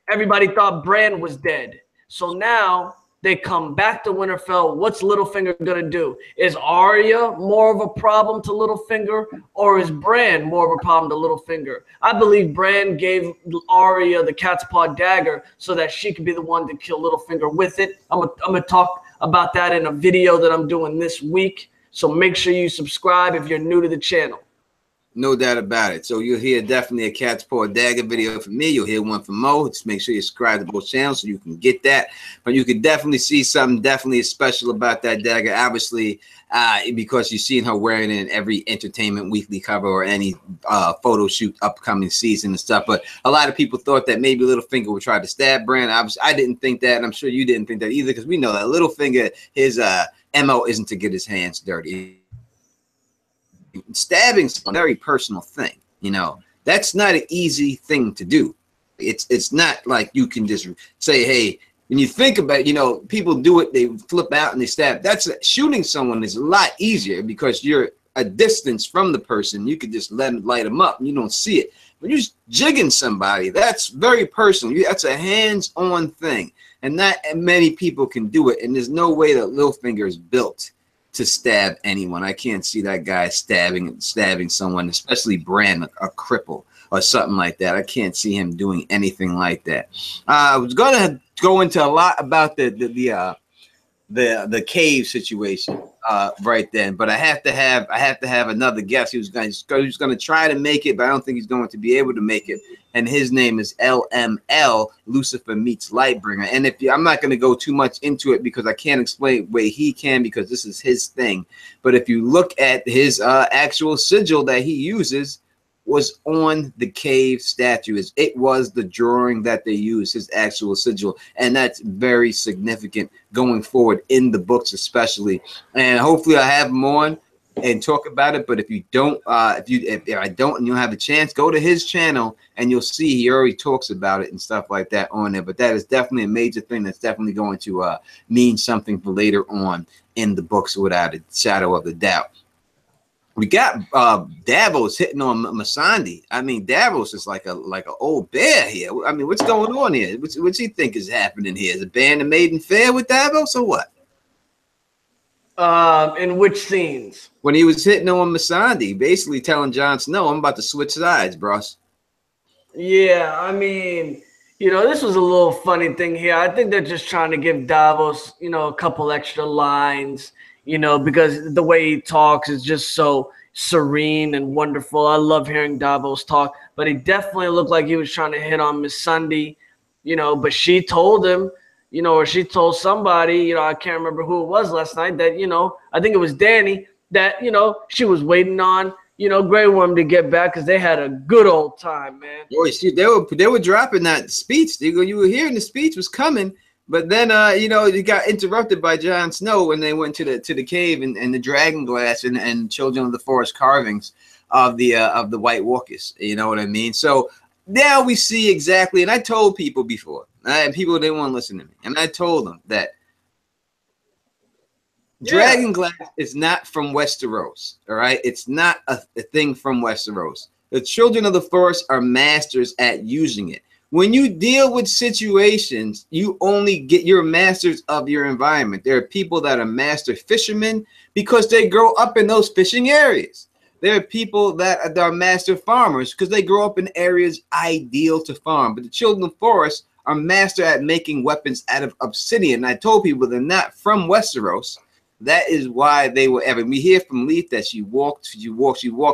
Everybody thought Bran was dead. So now they come back to Winterfell. What's Littlefinger going to do? Is Arya more of a problem to Littlefinger, or is Bran more of a problem to Littlefinger? I believe Bran gave Arya the cat's paw dagger so that she could be the one to kill Littlefinger with it. I'm gonna talk about that in a video that I'm doing this week. So make sure you subscribe if you're new to the channel. No doubt about it. So you'll hear definitely a cat's paw dagger video from me. You'll hear one from Mo. Just make sure you subscribe to both channels so you can get that. But you can definitely see something definitely special about that dagger. Obviously, because you've seen her wearing it in every Entertainment Weekly cover or any photo shoot upcoming season and stuff. But a lot of people thought that maybe Littlefinger would try to stab Bran. I didn't think that, and I'm sure you didn't think that either, because we know that Littlefinger, his MO isn't to get his hands dirty. Stabbing is a very personal thing, you know. That's not an easy thing to do. It's not like you can just say, hey, when you think about it, you know, people do it, they flip out and they stab. That's shooting someone is a lot easier because you're a distance from the person. You could just light them up and you don't see it. When you're just jigging somebody, that's very personal. That's a hands-on thing, and not many people can do it. And there's no way that Littlefinger is built to stab anyone. I can't see that guy stabbing someone, especially Bran, a cripple or something like that. I can't see him doing anything like that. I was gonna go into a lot about the cave situation right then, but I have to have another guest. He was going to try to make it, but I don't think he's going to be able to make it. And his name is LML, Lucifer Meets Lightbringer. And I'm not going to go too much into it because I can't explain where he can, because this is his thing. But if you look at his actual sigil that he uses, was on the cave statue. It was the drawing that they used, his actual sigil, and that's very significant going forward in the books, especially. And hopefully, I have him on and talk about it. But if you don't, if I don't, and you have a chance, go to his channel and you'll see he already talks about it and stuff like that on there. But that is definitely a major thing that's definitely going to mean something for later on in the books, without a shadow of a doubt. We got Davos hitting on Missandei. I mean, Davos is like an old bear here. I mean, what's going on here? What's he think is happening here? Is a band of maiden fair with Davos or what? In which scenes? When he was hitting on Missandei, basically telling Jon Snow, I'm about to switch sides, bros. Yeah, I mean, this was a little funny thing here. I think they're just trying to give Davos, a couple extra lines. Because the way he talks is just so serene and wonderful. I love hearing Davos talk, but he definitely looked like he was trying to hit on Missandei, but she told him, or she told somebody, I can't remember who it was last night, that, I think it was Dany, that, she was waiting on, Grey Worm to get back because they had a good old time, man. Boy, they were dropping that speech. You were hearing the speech was coming. But then, it got interrupted by Jon Snow when they went to the cave and the dragon glass and Children of the Forest carvings of the White Walkers. You know what I mean? So now we see exactly. And I told people before, and people didn't want to listen to me, and I told them that dragon glass is not from Westeros. All right, it's not a thing from Westeros. The Children of the Forest are masters at using it. When you deal with situations, you only get your masters of your environment. There are people that are master fishermen because they grow up in those fishing areas. There are people that are master farmers because they grow up in areas ideal to farm. But the Children of the Forest are master at making weapons out of obsidian. I told people they're not from Westeros. That is why they were ever. We hear from Leaf that she walked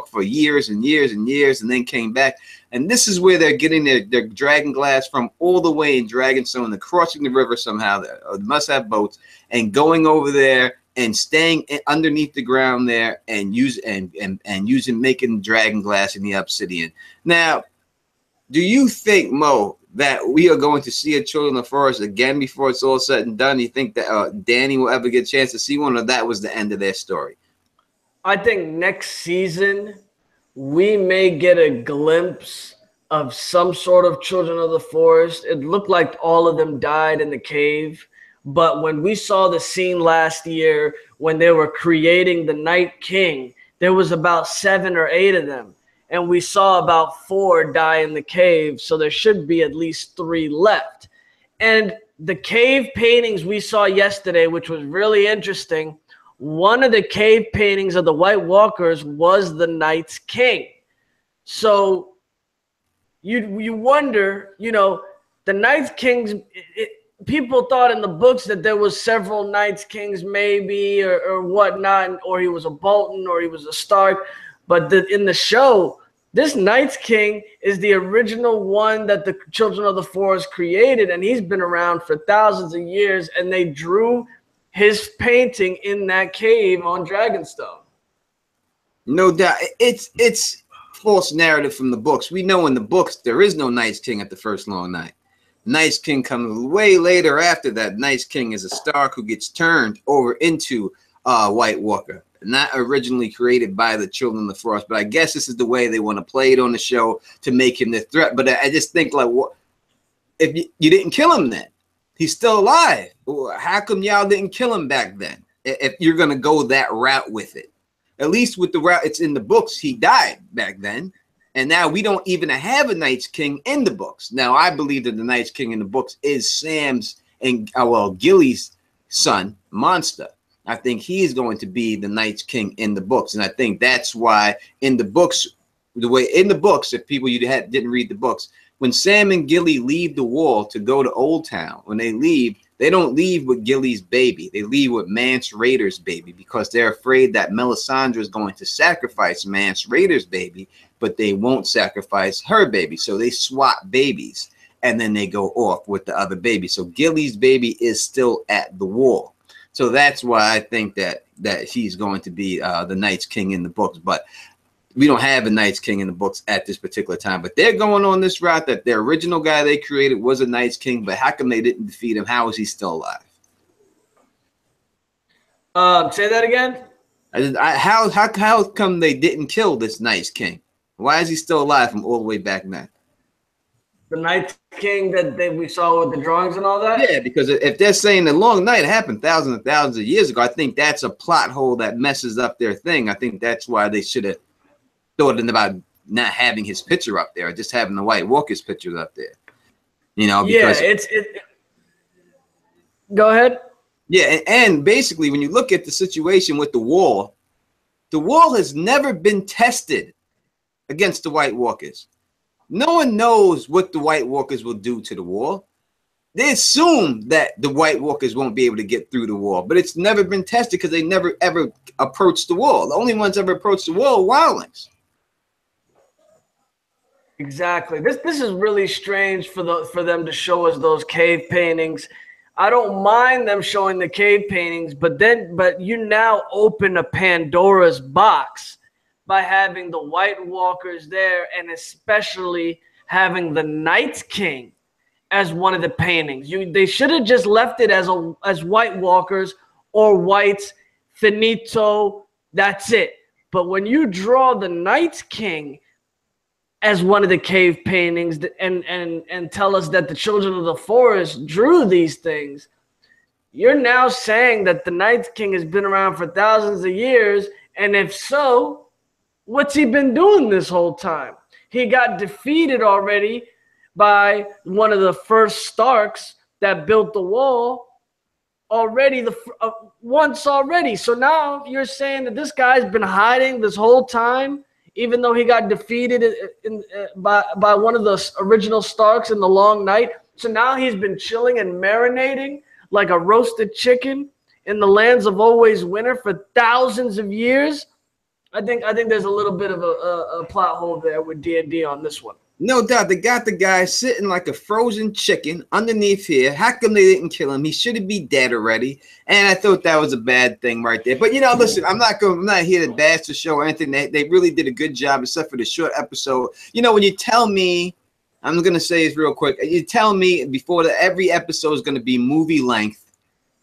for years and years and years and then came back. And this is where they're getting their dragon glass from, all the way in Dragonstone. They're crossing the river somehow. They must have boats and going over there and staying underneath the ground there and making dragon glass in the obsidian. Now, do you think, Mo, that we are going to see a Children of the Forest again before it's all said and done? You think that Dany will ever get a chance to see one, or that was the end of their story? I think next season we may get a glimpse of some sort of Children of the Forest. It looked like all of them died in the cave. But when we saw the scene last year when they were creating the Night King, there was about 7 or 8 of them. And we saw about 4 die in the cave, so there should be at least 3 left. And the cave paintings we saw yesterday, which was really interesting, one of the cave paintings of the White Walkers was the Night's King. So you wonder, the Night's Kings, people thought in the books that there was several Night's Kings maybe or whatnot, or he was a Bolton or he was a Stark. But in the show, this Night's King is the original one that the Children of the Forest created, and he's been around for thousands of years, and they drew his painting in that cave on Dragonstone. No doubt. It's false narrative from the books. We know in the books there is no Night's King at the first long night. Night's King comes way later after that. Night's King is a Stark who gets turned over into White Walker. Not originally created by the Children of the Forest, but I guess this is the way they want to play it on the show to make him the threat. But I just think, like, what if you didn't kill him then? He's still alive. How come y'all didn't kill him back then? If you're gonna go that route with it, at least with the route it's in the books, he died back then, and now we don't even have a Night's King in the books. Now I believe that the Night's King in the books is Sam's and Gilly's son, Monster. I think he's going to be the Night's King in the books, and I think that's why in the books, if people didn't read the books, when Sam and Gilly leave the wall to go to Old Town, when they leave, they don't leave with Gilly's baby. They leave with Mance Rayder's baby because they're afraid that Melisandre is going to sacrifice Mance Rayder's baby, but they won't sacrifice her baby. So they swap babies, and then they go off with the other baby. So Gilly's baby is still at the wall. So that's why I think that he's going to be the Night's King in the books. But we don't have a Night's King in the books at this particular time. But they're going on this route that their original guy they created was a Night's King. But how come they didn't defeat him? How is he still alive? Say that again. How come they didn't kill this Night's King? Why is he still alive from all the way back then? The Night's King that we saw with the drawings and all that? Yeah, because if they're saying the Long Night happened thousands and thousands of years ago, I think that's a plot hole that messes up their thing. I think that's why they should have thought about not having his picture up there, or just having the White Walker's picture up there. You know, because Go ahead. Yeah, and basically when you look at the situation with the wall has never been tested against the White Walkers. No one knows what the White Walkers will do to the wall. They assume that the White Walkers won't be able to get through the wall, but it's never been tested because they never ever approached the wall. The only ones ever approached the wall are wildlings. Exactly. This is really strange for them to show us those cave paintings. I don't mind them showing the cave paintings, but you now open a Pandora's box by having the White Walkers there, and especially having the Night King as one of the paintings. They should have just left it as White Walkers or whites, finito, that's it. But when you draw the Night King as one of the cave paintings and tell us that the children of the forest drew these things, you're now saying that the Night King has been around for thousands of years, and if so, what's he been doing this whole time? He got defeated already by one of the first Starks that built the wall once already. So now you're saying that this guy's been hiding this whole time, even though he got defeated by one of the original Starks in the Long Night. So now he's been chilling and marinating like a roasted chicken in the lands of always winter for thousands of years. I think there's a little bit of a plot hole there with D&D on this one. No doubt. They got the guy sitting like a frozen chicken underneath here. How come they didn't kill him? He should be dead already. And I thought that was a bad thing right there. But, listen, I'm not here to bash the show or anything. They really did a good job, except for the short episode. When you tell me, I'm going to say this real quick. You tell me before every episode is going to be movie length,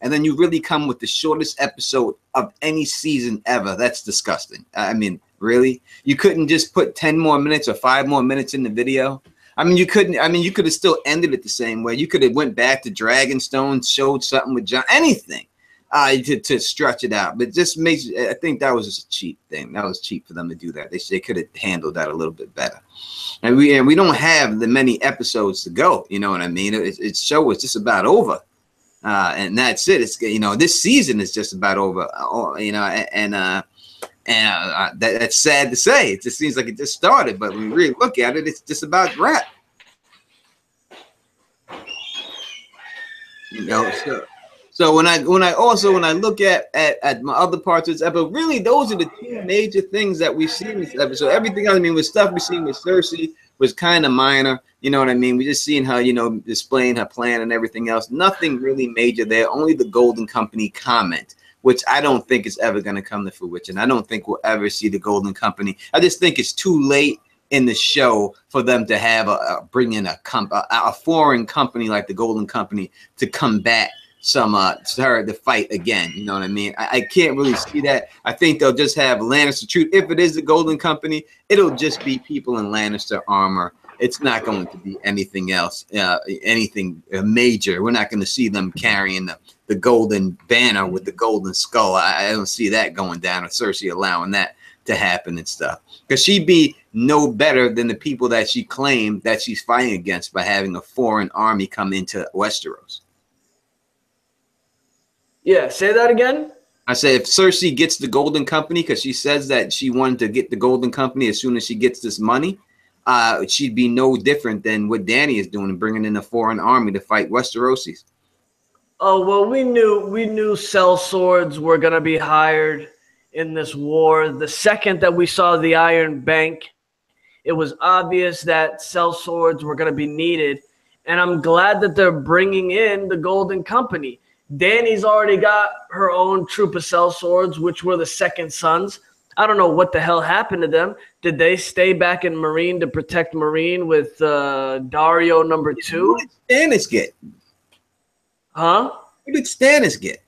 and then you really come with the shortest episode of any season ever. That's disgusting. I mean, really? You couldn't just put 10 more minutes or 5 more minutes in the video? You couldn't. You could have still ended it the same way. You could have went back to Dragonstone, showed something with John, anything to stretch it out. But just I think that was just a cheap thing. That was cheap for them to do that. They could have handled that a little bit better. And we don't have the many episodes to go. You know what I mean? Its show is just about over. And that's it. It's this season is just about over. That's sad to say. It just seems like it just started, but when we really look at it, it's just about wrap. So when I look at my other parts of this episode, really those are the two major things that we've seen in this episode. Everything else, with stuff we've seen with Cersei was kind of minor. You know what I mean? We just seen her, displaying her plan and everything else. Nothing really major there. Only the Golden Company comment, which I don't think is ever going to come to fruition. I don't think we'll ever see the Golden Company. I just think it's too late in the show for them to have bring in a foreign company like the Golden Company to combat her to fight again. You know what I mean? I can't really see that. I think they'll just have Lannister truth. If it is the Golden Company, it'll just be people in Lannister armor. It's not going to be anything else, anything major. We're not going to see them carrying the golden banner with the golden skull. I don't see that going down, or Cersei allowing that to happen and stuff. Because she'd be no better than the people that she claimed that she's fighting against by having a foreign army come into Westeros. Yeah, say that again. I say if Cersei gets the Golden Company, because she says that she wanted to get the Golden Company as soon as she gets this money, she'd be no different than what Dany is doing and bringing in a foreign army to fight Westerosis. Oh, well, we knew sellswords were going to be hired in this war. The second that we saw the Iron Bank, it was obvious that sellswords were going to be needed. And I'm glad that they're bringing in the Golden Company. Dany's already got her own troop of sellswords, which were the Second Sons. I don't know what the hell happened to them. Did they stay back in Marine to protect Marine with Dario number 2? What did Stannis get? Huh? What did Stannis get?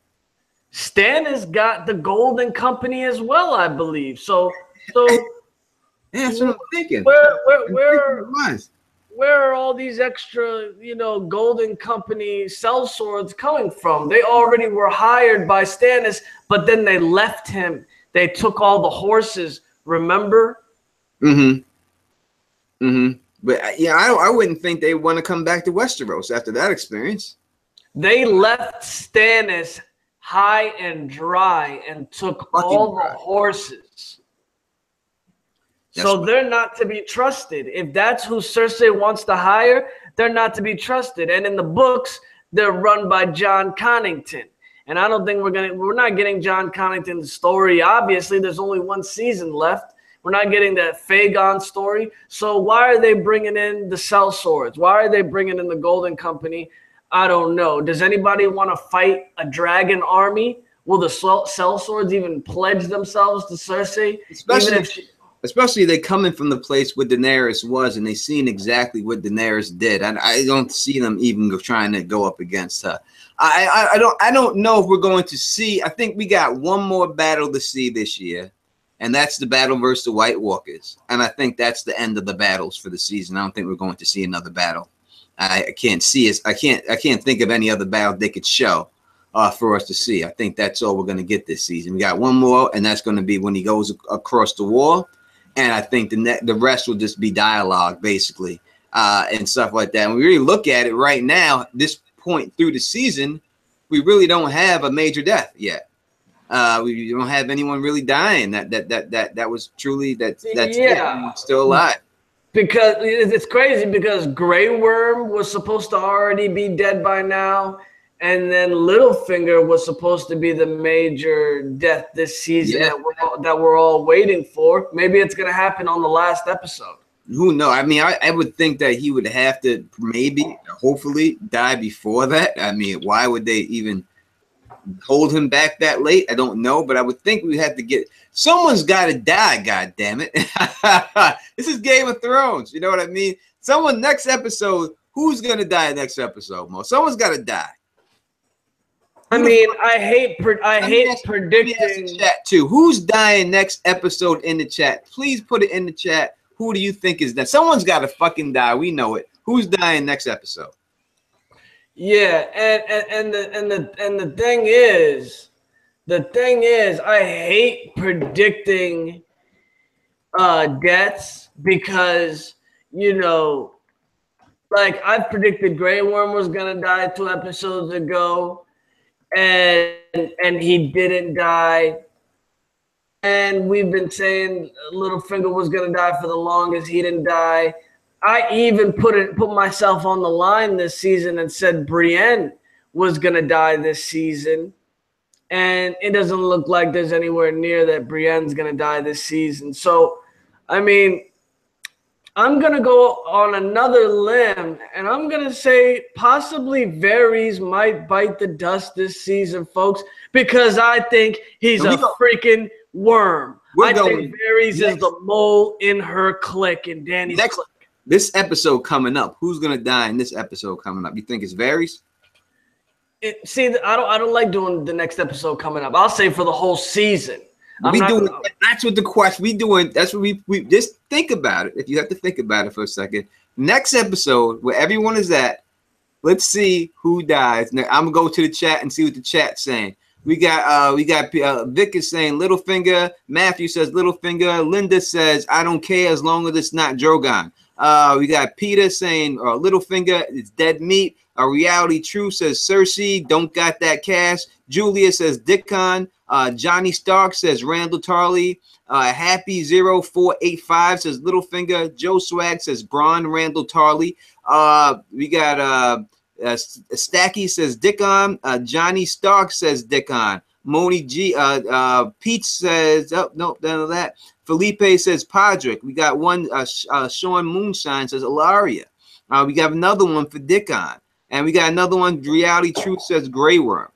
Stannis got the Golden Company as well, I believe. So yeah, that's what I'm thinking. Where are all these extra, Golden Company sellswords coming from? They already were hired by Stannis, but then they left him. They took all the horses, remember? Mm-hmm. Mm-hmm. But yeah, I wouldn't think they want to come back to Westeros after that experience. They left Stannis high and dry and took all the horses. So they're not to be trusted. If that's who Cersei wants to hire, they're not to be trusted. And in the books, they're run by John Connington. And I don't think we're not getting John Connington's story. Obviously, there's only one season left. We're not getting that Fagon story. So why are they bringing in the sellswords? Why are they bringing in the Golden Company? I don't know. Does anybody want to fight a dragon army? Will the sellswords even pledge themselves to Cersei? Especially they coming from the place where Daenerys was, and they seen exactly what Daenerys did. And I don't see them even trying to go up against her. I don't know if we're going to see. I think we got one more battle to see this year, and that's the battle versus the White Walkers. And I think that's the end of the battles for the season. I don't think we're going to see another battle. I can't see it. I can't think of any other battle they could show for us to see. I think that's all we're going to get this season. We got one more, and that's going to be when he goes across the wall. And I think the rest will just be dialogue, basically, and stuff like that. When we really look at it right now, this point through the season, we really don't have a major death yet. We don't have anyone really dying. That was truly that's still alive. Because it's crazy because Grey Worm was supposed to already be dead by now. And then Littlefinger was supposed to be the major death this season that we're all waiting for. Maybe it's going to happen on the last episode. Who knows? I mean, I would think that he would have to hopefully die before that. I mean, why would they even hold him back that late? I don't know, but I would think we have to get someone's got to die. God damn it! This is Game of Thrones. You know what I mean? Someone next episode. Who's gonna die next episode? Mo? Someone's got to die. I mean, I hate predicting. Chat too. Who's dying next episode in the chat? Please put it in the chat. Who do you think is that? Someone's got to fucking die. We know it. Who's dying next episode? Yeah, and the thing is, I hate predicting deaths because like I've predicted Grey Worm was gonna die 2 episodes ago. And he didn't die. And we've been saying Littlefinger was gonna die for the longest. He didn't die. I even put myself on the line this season and said Brienne was gonna die this season. And it doesn't look like there's anywhere near that Brienne's gonna die this season. So I mean, I'm going to go on another limb, and I'm going to say possibly Varys might bite the dust this season, folks, because I think he's a freaking worm. I think Varys is the mole in her clique, in Dany's clique. This episode coming up, who's going to die in this episode coming up? You think it's Varys? I don't like doing the next episode coming up. I'll say for the whole season. That's what the question we doing. That's what we just think about it. If you have to think about it for a second, next episode where everyone is at, let's see who dies. Now, I'm gonna go to the chat and see what the chat's saying. We got Vic is saying Littlefinger. Matthew says Littlefinger. Linda says I don't care as long as it's not Drogon. We got Peter saying Littlefinger. It's dead meat. A reality true says Cersei don't got that cash. Julia says Dickon. Johnny Stark says Randall Tarley. Happy0485 says Littlefinger. Joe Swag says Bronn Randall Tarley. We got Stacky says Dickon. Johnny Stark says Dickon. Moni G. Pete says, oh, no, none of that. Felipe says Podrick. We got one. Sean Moonshine says Alaria. We got another one for Dickon. And we got another one. Reality Truth says Grey Worm.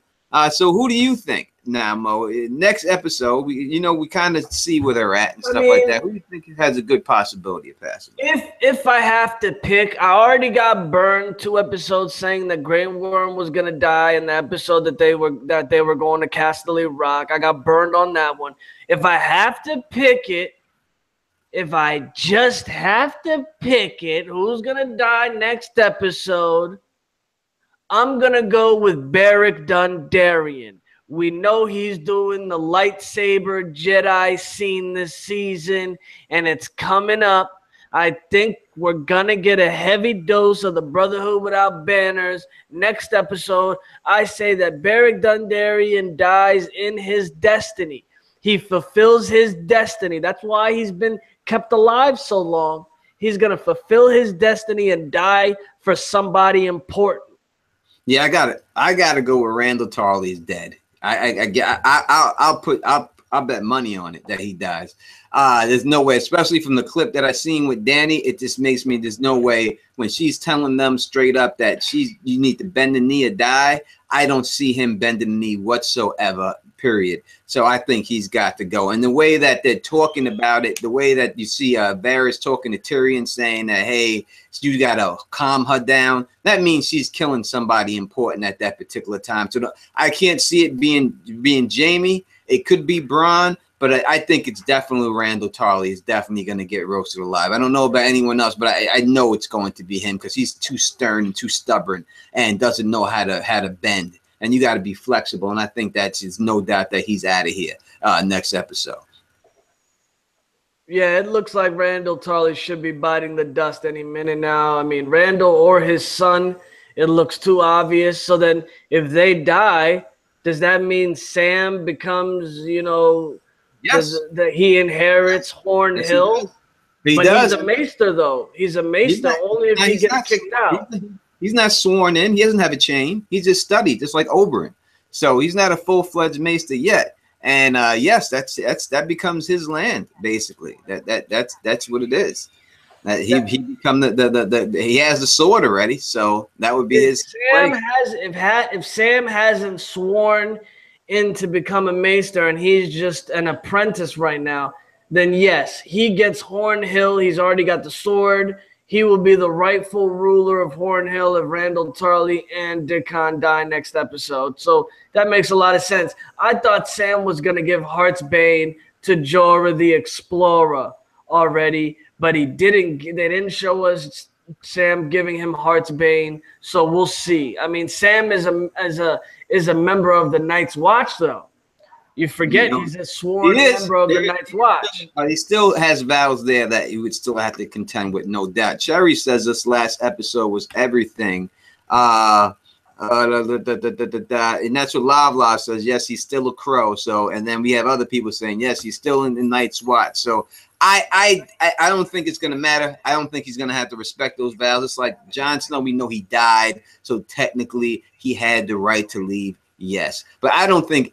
So who do you think now, Mo? Next episode, we kind of see where they're at and stuff like that. Who do you think has a good possibility of passing? If I have to pick, I already got burned 2 episodes saying that Grey Worm was gonna die in the episode that they were going to Casterly Rock. I got burned on that one. If I have to pick it, if I just have to pick it, who's gonna die next episode? I'm going to go with Beric Dondarrion. We know he's doing the lightsaber Jedi scene this season, and it's coming up. I think we're going to get a heavy dose of the Brotherhood Without Banners next episode. I say that Beric Dondarrion dies in his destiny. He fulfills his destiny. That's why he's been kept alive so long. He's going to fulfill his destiny and die for somebody important. Yeah, I got to go with Randall Tarley's dead. I'll bet money on it that he dies. There's no way, especially from the clip that I seen with Danny. It just makes me, there's no way when she's telling them straight up that you need to bend the knee or die. I don't see him bending the knee whatsoever, period. So I think he's got to go. And the way that they're talking about it, the way that you see Varys talking to Tyrion saying that, hey, you got to calm her down, that means she's killing somebody important at that particular time. So I can't see it being Jaime. It could be Bronn, but I think it's definitely Randall Tarley is definitely going to get roasted alive. I don't know about anyone else, but I know it's going to be him because he's too stern and too stubborn and doesn't know how to bend. And you got to be flexible. And I think that's no doubt that he's out of here next episode. Yeah, it looks like Randall Tarley should be biting the dust any minute now. I mean, Randall or his son, it looks too obvious. So then if they die, does that mean Sam becomes, yes, that he inherits Horn Hill? He but does. He's a maester, though. He's a maester only if he gets kicked out. He's not sworn in. He doesn't have a chain. He's just studied, just like Oberyn. So he's not a full-fledged maester yet. And yes, that becomes his land basically. That's what it is. He become he has the sword already, so that would be his. If Sam hasn't sworn in to become a maester and he's just an apprentice right now, then yes, he gets Horn Hill. He's already got the sword. He will be the rightful ruler of Horn Hill if Randall Tarley and Dickon die next episode. So that makes a lot of sense. I thought Sam was going to give Heart's Bane to Jorah the Explorer already, but he didn't. They didn't show us Sam giving him Heart's Bane, so we'll see. I mean, Sam is a member of the Night's Watch, though. You forget he's a sworn member of the Night's Watch. He still has vows there that he would still have to contend with, no doubt. Cherry says this last episode was everything. And that's what Lavla says. Yes, he's still a crow. So, and then we have other people saying, yes, he's still in the Night's Watch. So I don't think it's going to matter. I don't think he's going to have to respect those vows. It's like Jon Snow, we know he died. So technically he had the right to leave. Yes, but I don't think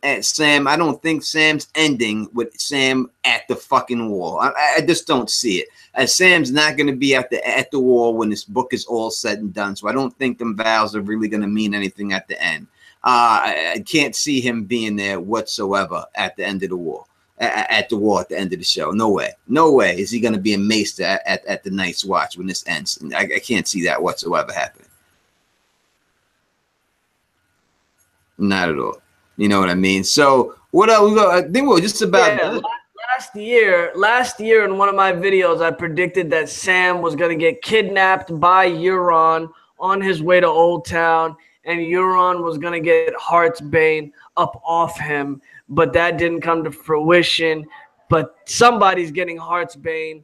Sam's ending with Sam at the fucking wall. I just don't see it. Sam's not going to be at the wall when this book is all said and done. So I don't think them vows are really going to mean anything at the end. I can't see him being there whatsoever at the end of the war. At the war at the end of the show. No way is he going to be a maester at the Night's Watch when this ends. I can't see that whatsoever happening. Not at all. You know what I mean? So what else? I think we're just about done. Last year in one of my videos, I predicted that Sam was going to get kidnapped by Euron on his way to Old Town, and Euron was going to get Heart's Bane up off him, but that didn't come to fruition. But somebody's getting Heart's Bane.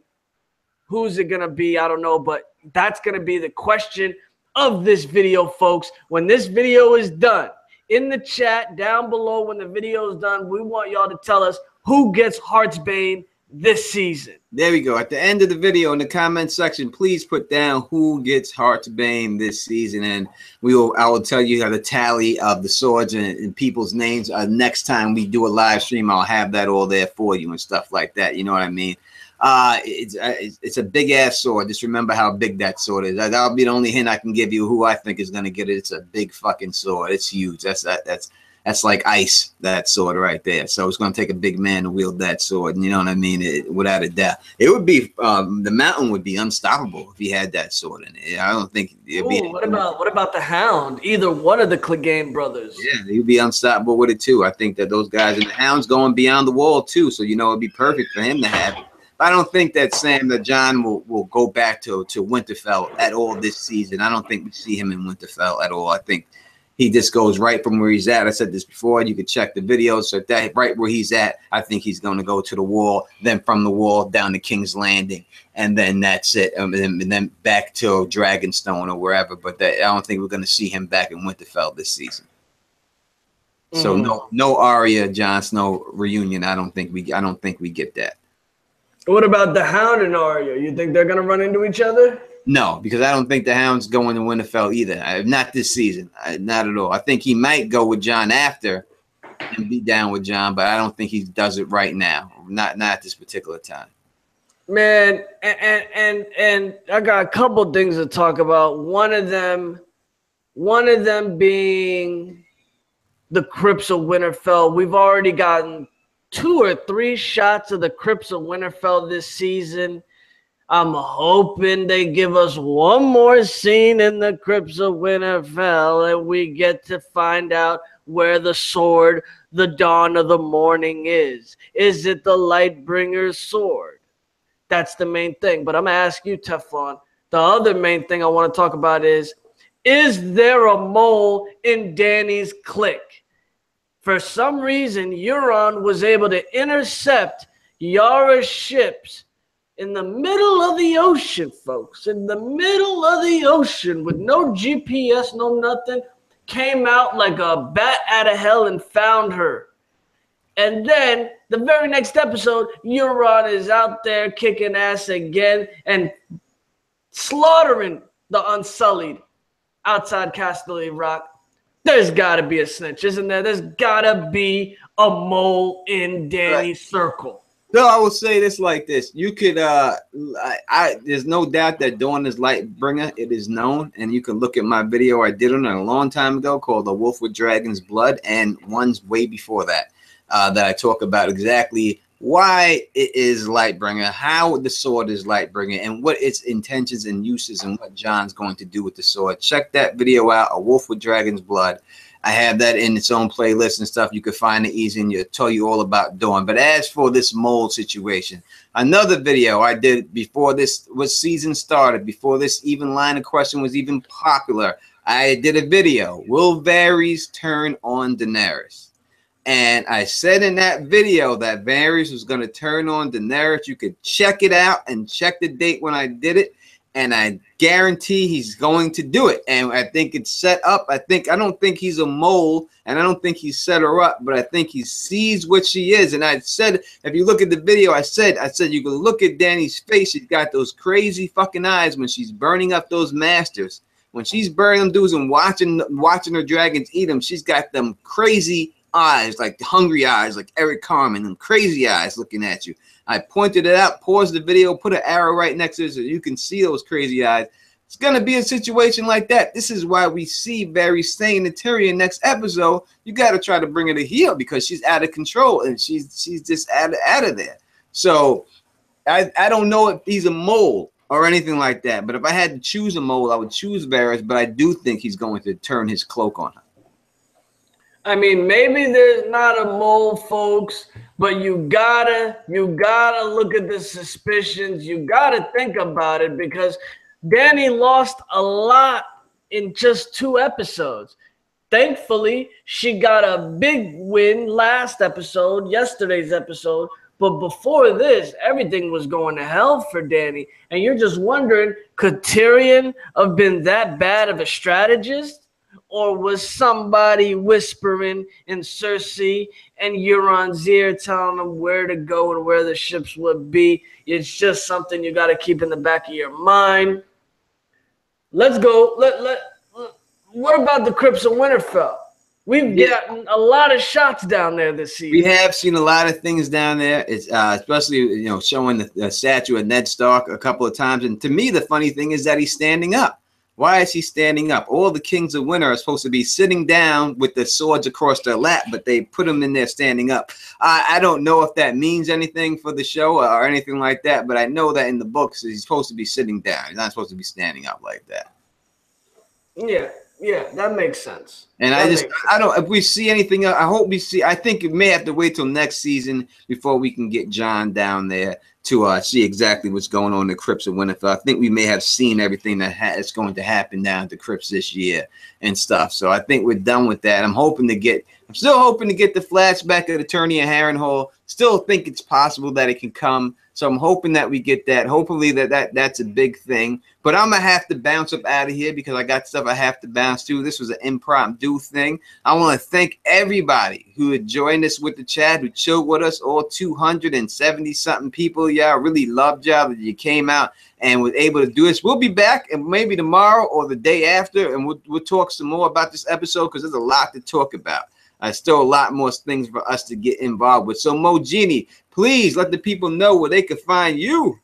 Who's it going to be? I don't know, but that's going to be the question of this video, folks. When this video is done, in the chat down below when the video is done. We want y'all to tell us who gets Heartsbane this season. There we go. At the end of the video in the comment section, please put down who gets Heartsbane this season, and I will tell you the tally of the swords and people's names. Next time we do a live stream, I'll have that all there for you and stuff like that. You know what I mean? It's a big ass sword. Just remember how big that sword is. That'll be the only hint I can give you who I think is gonna get it. It's a big fucking sword. It's huge. That's like ice, that sword right there. So it's going to take a big man to wield that sword. And you know what I mean? Without a doubt. It would be, the mountain would be unstoppable if he had that sword in it. I don't think it'd be. What about the Hound? Either one of the Clegane brothers. Yeah, he'd be unstoppable with it too. I think that those guys, and the Hound's going beyond the wall too. So, you know, it'd be perfect for him to have it. I don't think that Jon will go back to Winterfell at all this season. I don't think we see him in Winterfell at all. I think he just goes right from where he's at. I said this before. You could check the videos. So that right where he's at, I think he's going to go to the wall. Then from the wall down to King's Landing, and then that's it. And then back to Dragonstone or wherever. But I don't think we're going to see him back in Winterfell this season. So no Arya Jon Snow reunion. I don't think we get that. What about the Hound and Arya? You think they're going to run into each other? No, because I don't think the Hound's going to Winterfell either. Not this season. Not at all. I think he might go with Jon after and be down with Jon, but I don't think he does it right now. Not at this particular time. Man, and I got a couple things to talk about. One of them being the Crypts of Winterfell. We've already gotten 2 or 3 shots of the Crypts of Winterfell this season. I'm hoping they give us one more scene in the Crypts of Winterfell and we get to find out where the sword, the Dawn of the Morning is. Is it the Lightbringer's sword? That's the main thing. But I'm going to ask you, Teflon, the other main thing I want to talk about is there a mole in Dany's clique? For some reason, Euron was able to intercept Yara's ships in the middle of the ocean, folks. In the middle of the ocean with no GPS, no nothing. Came out like a bat out of hell and found her. And then the very next episode, Euron is out there kicking ass again and slaughtering the Unsullied outside Casterly Rock. There's got to be a snitch, isn't there? There's got to be a mole in Dany's circle. So I will say this like this. You could there's no doubt that Dawn is Lightbringer. It is known, and you can look at my video I did on it a long time ago called The Wolf with Dragon's Blood, and one's way before that that I talk about exactly why it is Lightbringer, how the sword is Lightbringer, and what its intentions and uses and what Jon's going to do with the sword. Check that video out, A Wolf with Dragon's Blood. I have that in its own playlist and stuff. You can find it easy, and it'll tell you all about Dawn. But as for this mole situation, another video I did before this season started, before this even line of question was even popular, I did a video, Will Varys turn on Daenerys? And I said in that video that Varys was going to turn on Daenerys. You could check it out and check the date when I did it. And I guarantee he's going to do it. And I think it's set up. I don't think he's a mole, and I don't think he set her up, but I think he sees what she is. And I said, if you look at the video, I said you can look at Dany's face. She's got those crazy fucking eyes when she's burning up those masters. When she's burning them dudes and watching her dragons eat them, she's got them crazy eyes, like hungry eyes, like Eric Carmen, and crazy eyes looking at you. I pointed it out, paused the video, put an arrow right next to it so you can see those crazy eyes. It's going to be a situation like that. This is why we see Varys saying to Tyrion next episode, you got to try to bring her to heel because she's out of control and she's just out of there. So I don't know if he's a mole or anything like that. But if I had to choose a mole, I would choose Varys. But I do think he's going to turn his cloak on her. I mean, maybe there's not a mole, folks, but you gotta look at the suspicions. You gotta think about it because Dany lost a lot in just 2 episodes. Thankfully, she got a big win last episode, yesterday's episode. But before this, everything was going to hell for Dany. And you're just wondering, could Tyrion have been that bad of a strategist? Or was somebody whispering in Cersei and Euron's ear telling them where to go and where the ships would be? It's just something you got to keep in the back of your mind. Let's go. What about the Crypts of Winterfell? We've gotten a lot of shots down there this season. We have seen a lot of things down there. It's especially showing the statue of Ned Stark a couple of times. And to me, the funny thing is that he's standing up. Why is he standing up? All the Kings of Winter are supposed to be sitting down with the swords across their lap, but they put him in there standing up. I don't know if that means anything for the show or anything like that, but I know that in the books he's supposed to be sitting down. He's not supposed to be standing up like that. Yeah, that makes sense. And I don't, if we see anything else, I hope we see, I think it may have to wait till next season before we can get Jon down there to see exactly what's going on in the Crypts of Winterfell. I think we may have seen everything that is going to happen down at the Crypts this year and stuff. So I think we're done with that. I'm still hoping to get the flashback of Attorney and Harrenhal. Still think it's possible that it can come. So I'm hoping that we get that. Hopefully that's a big thing. But I'm going to have to bounce up out of here because I got stuff I have to bounce to. This was an impromptu thing. I want to thank everybody who had joined us with the chat, who chilled with us, all 270-something people. Y'all really loved y'all that you came out and was able to do this. We'll be back and maybe tomorrow or the day after, and we'll talk some more about this episode because there's a lot to talk about. Still a lot more things for us to get involved with. So, Mo Genie, please let the people know where they can find you.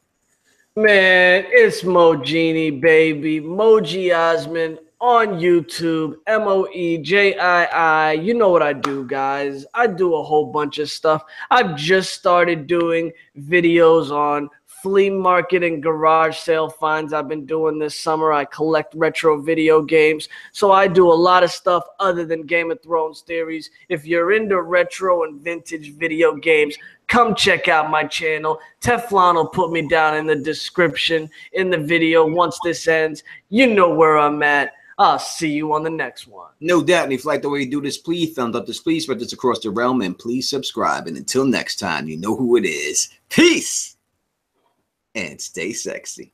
Man, it's Mo Genie, baby. Moji Osmond on YouTube. MOEJII. You know what I do, guys. I do a whole bunch of stuff. I've just started doing videos on flea market and garage sale finds I've been doing this summer. I collect retro video games. So I do a lot of stuff other than Game of Thrones theories. If you're into retro and vintage video games, come check out my channel. Teflon will put me down in the description in the video once this ends. You know where I'm at. I'll see you on the next one. No doubt. And if you like the way you do this, please thumbs up this, please spread this across the realm, and please subscribe. And until next time, you know who it is. Peace. And stay sexy.